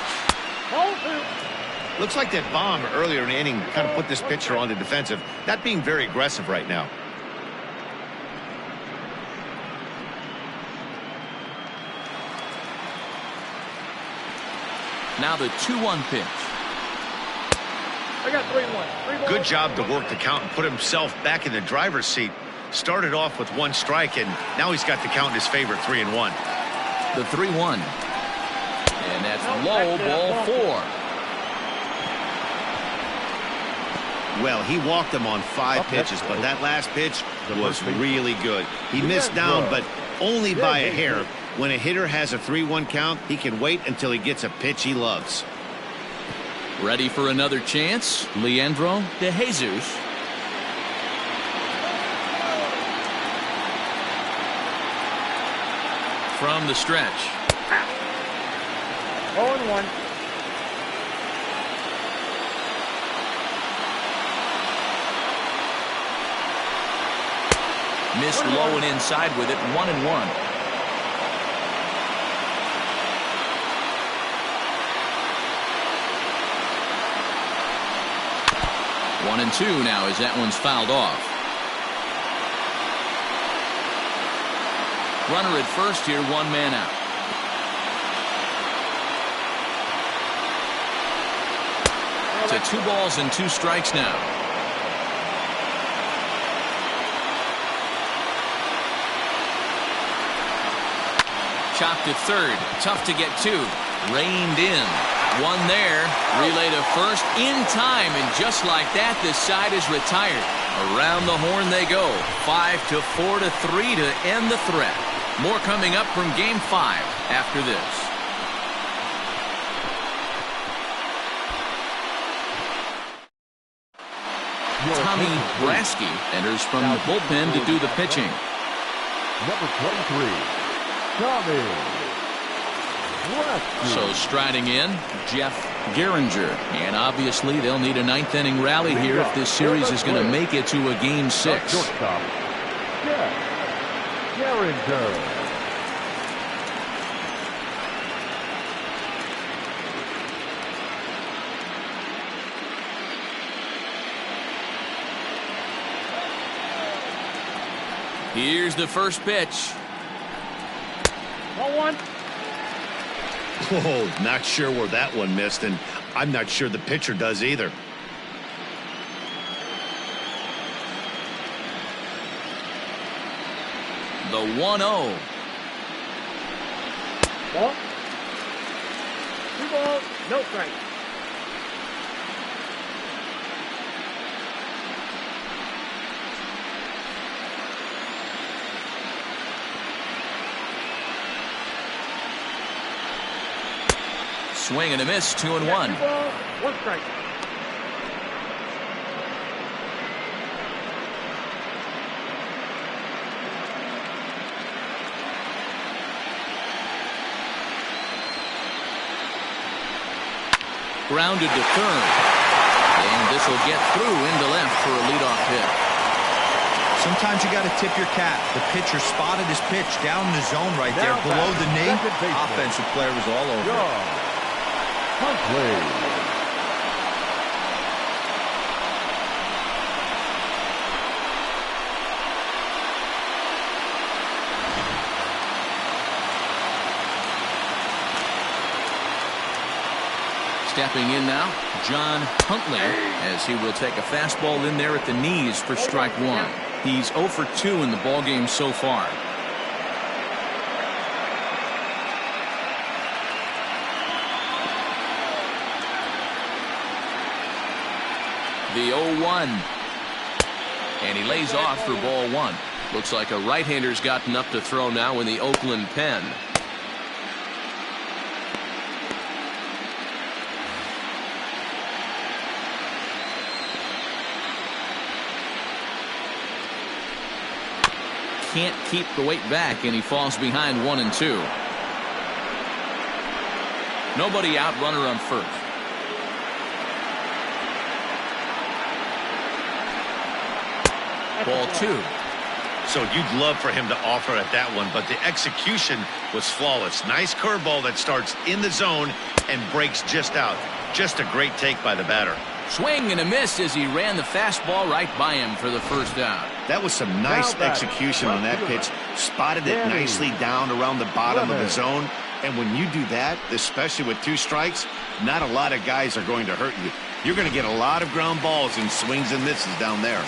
Looks like that bomb earlier in the inning kind of put this pitcher on the defensive, not being very aggressive right now. Now the 2-1 pitch. I got 3-1. Good job to work the count and put himself back in the driver's seat. Started off with 1 strike, and now he's got the count in his favor, 3-1. The 3-1. And that's low, ball 4. Well, he walked him on 5 pitches, but that last pitch was really good. He missed down, but only by a hair. When a hitter has a 3-1 count, he can wait until he gets a pitch he loves. Ready for another chance? Leandro De Jesus. From the stretch. 0-1. Missed low and inside with it. 1-1. One and 2 now as that one's fouled off. Runner at first here, 1 man out. To 2 balls and 2 strikes now. Chopped at third. Tough to get to. Reined in. 1 there. Relay to first in time, and just like that, this side is retired. Around the horn they go. 5-4 to 3 to end the threat. More coming up from Game 5 after this. Tommy Brasky enters from the bullpen to do the pitching. Number 23, Tommy. So striding in, Jeff Gehringer. And obviously they'll need a 9th inning rally here if this series is going to make it to a Game 6. Shortstop, Jeff Gehringer. Here's the first pitch. 1-1. Oh, not sure where that one missed, and I'm not sure the pitcher does either. The 1-0. Ball. 2 balls, no strike. Swing and a miss, 2-1. 2 balls, 1 strike. Grounded to third. And this will get through into left for a leadoff hit. Sometimes you got to tip your cap. The pitcher spotted his pitch down in the zone right there, below the knee. Offensive player was all over it. Stepping in now, John Huntley, as he will take a fastball in there at the knees for strike 1. He's 0 for 2 in the ballgame so far. The 0-1. And he lays off for ball one. Looks like a right-hander's gotten up to throw now in the Oakland pen. Can't keep the weight back, and he falls behind 1-2. Nobody out, runner on first. Ball two. So you'd love for him to offer at that one, but the execution was flawless. Nice curveball that starts in the zone and breaks just out. Just a great take by the batter. Swing and a miss as he ran the fastball right by him for the first out. That was some nice execution on that pitch. Spotted it nicely down around the bottom of the zone. And when you do that, especially with 2 strikes, not a lot of guys are going to hurt you. You're going to get a lot of ground balls and swings and misses down there.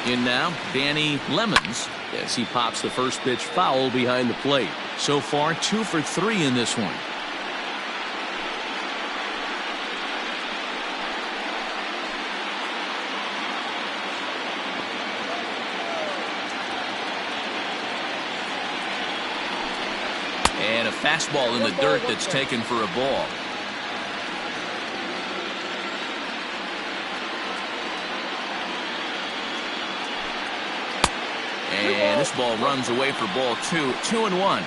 In now, Danny Lemons, as he pops the first pitch foul behind the plate. So far, 2 for 3 in this one. And a fastball in the dirt that's taken for a ball. And this ball runs away for ball two. 2-1.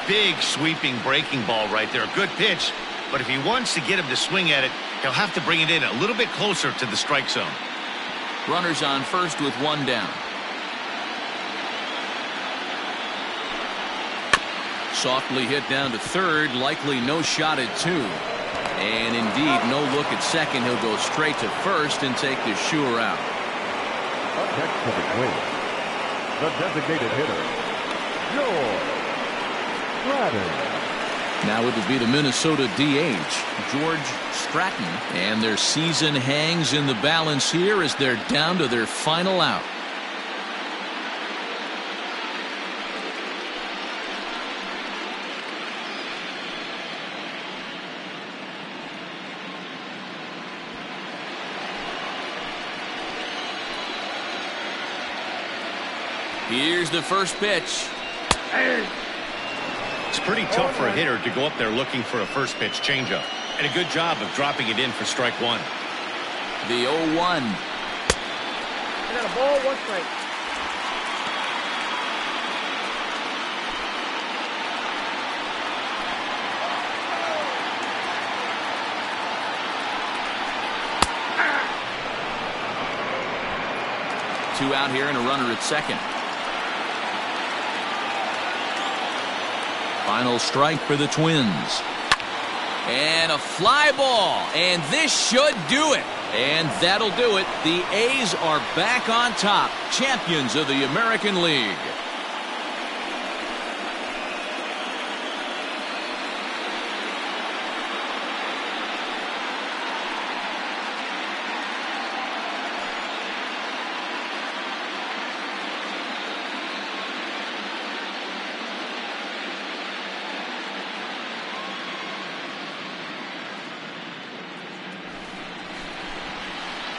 Big sweeping breaking ball right there. Good pitch. But if he wants to get him to swing at it, he'll have to bring it in a little bit closer to the strike zone. Runners on first with 1 down. Softly hit down to third, likely no shot at 2. And indeed, no look at second. He'll go straight to first and take the sure out. Up next to the plate, the designated hitter, George Stratton. Now it would be the Minnesota DH, George Stratton. And their season hangs in the balance here as they're down to their final out. Here's the first pitch. It's pretty tough for a hitter to go up there looking for a first pitch changeup. And a good job of dropping it in for strike 1. The 0-1. I got a ball, 1 strike. Two out here and a runner at second. Final strike for the Twins. And a fly ball. And this should do it. And that'll do it. The A's are back on top. Champions of the American League.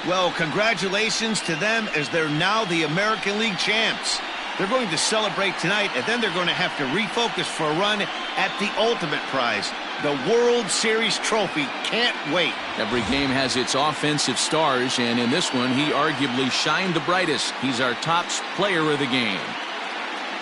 Well, congratulations to them as they're now the American League champs. They're going to celebrate tonight, and then they're going to have to refocus for a run at the ultimate prize, the World Series trophy. Can't wait. Every game has its offensive stars, and in this one, he arguably shined the brightest. He's our top player of the game.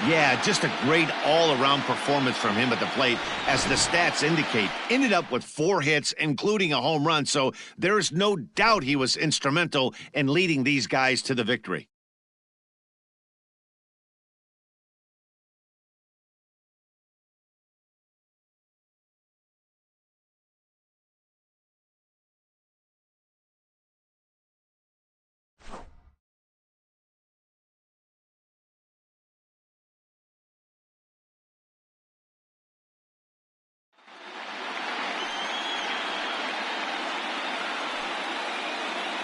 Yeah, just a great all-around performance from him at the plate, as the stats indicate. Ended up with 4 hits, including a home run, so there is no doubt he was instrumental in leading these guys to the victory.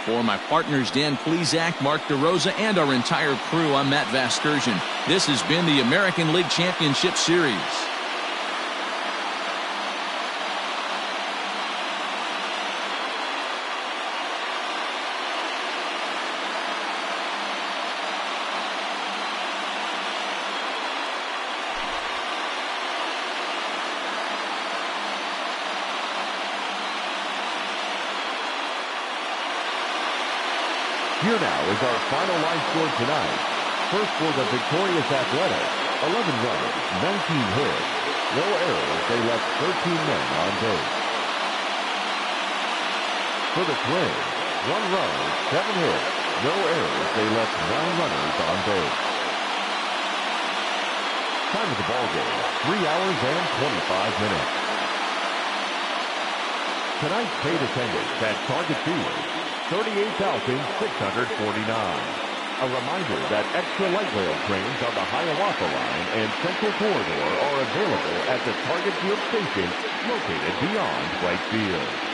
For my partners, Dan Plesac, Mark DeRosa, and our entire crew, I'm Matt Vasgersian. This has been the American League Championship Series. Here now is our final line score tonight. First for the victorious Athletics, 11 runs, 19 hits. No errors, they left 13 men on base. For the Twins, 1 run, 7 hits. No errors, they left 9 runners on base. Time of the ball game, 3 hours and 25 minutes. Tonight's paid attendance at Target Field, 38,649. A reminder that extra light rail trains on the Hiawatha Line and Central Corridor are available at the Target Field station located beyond right field.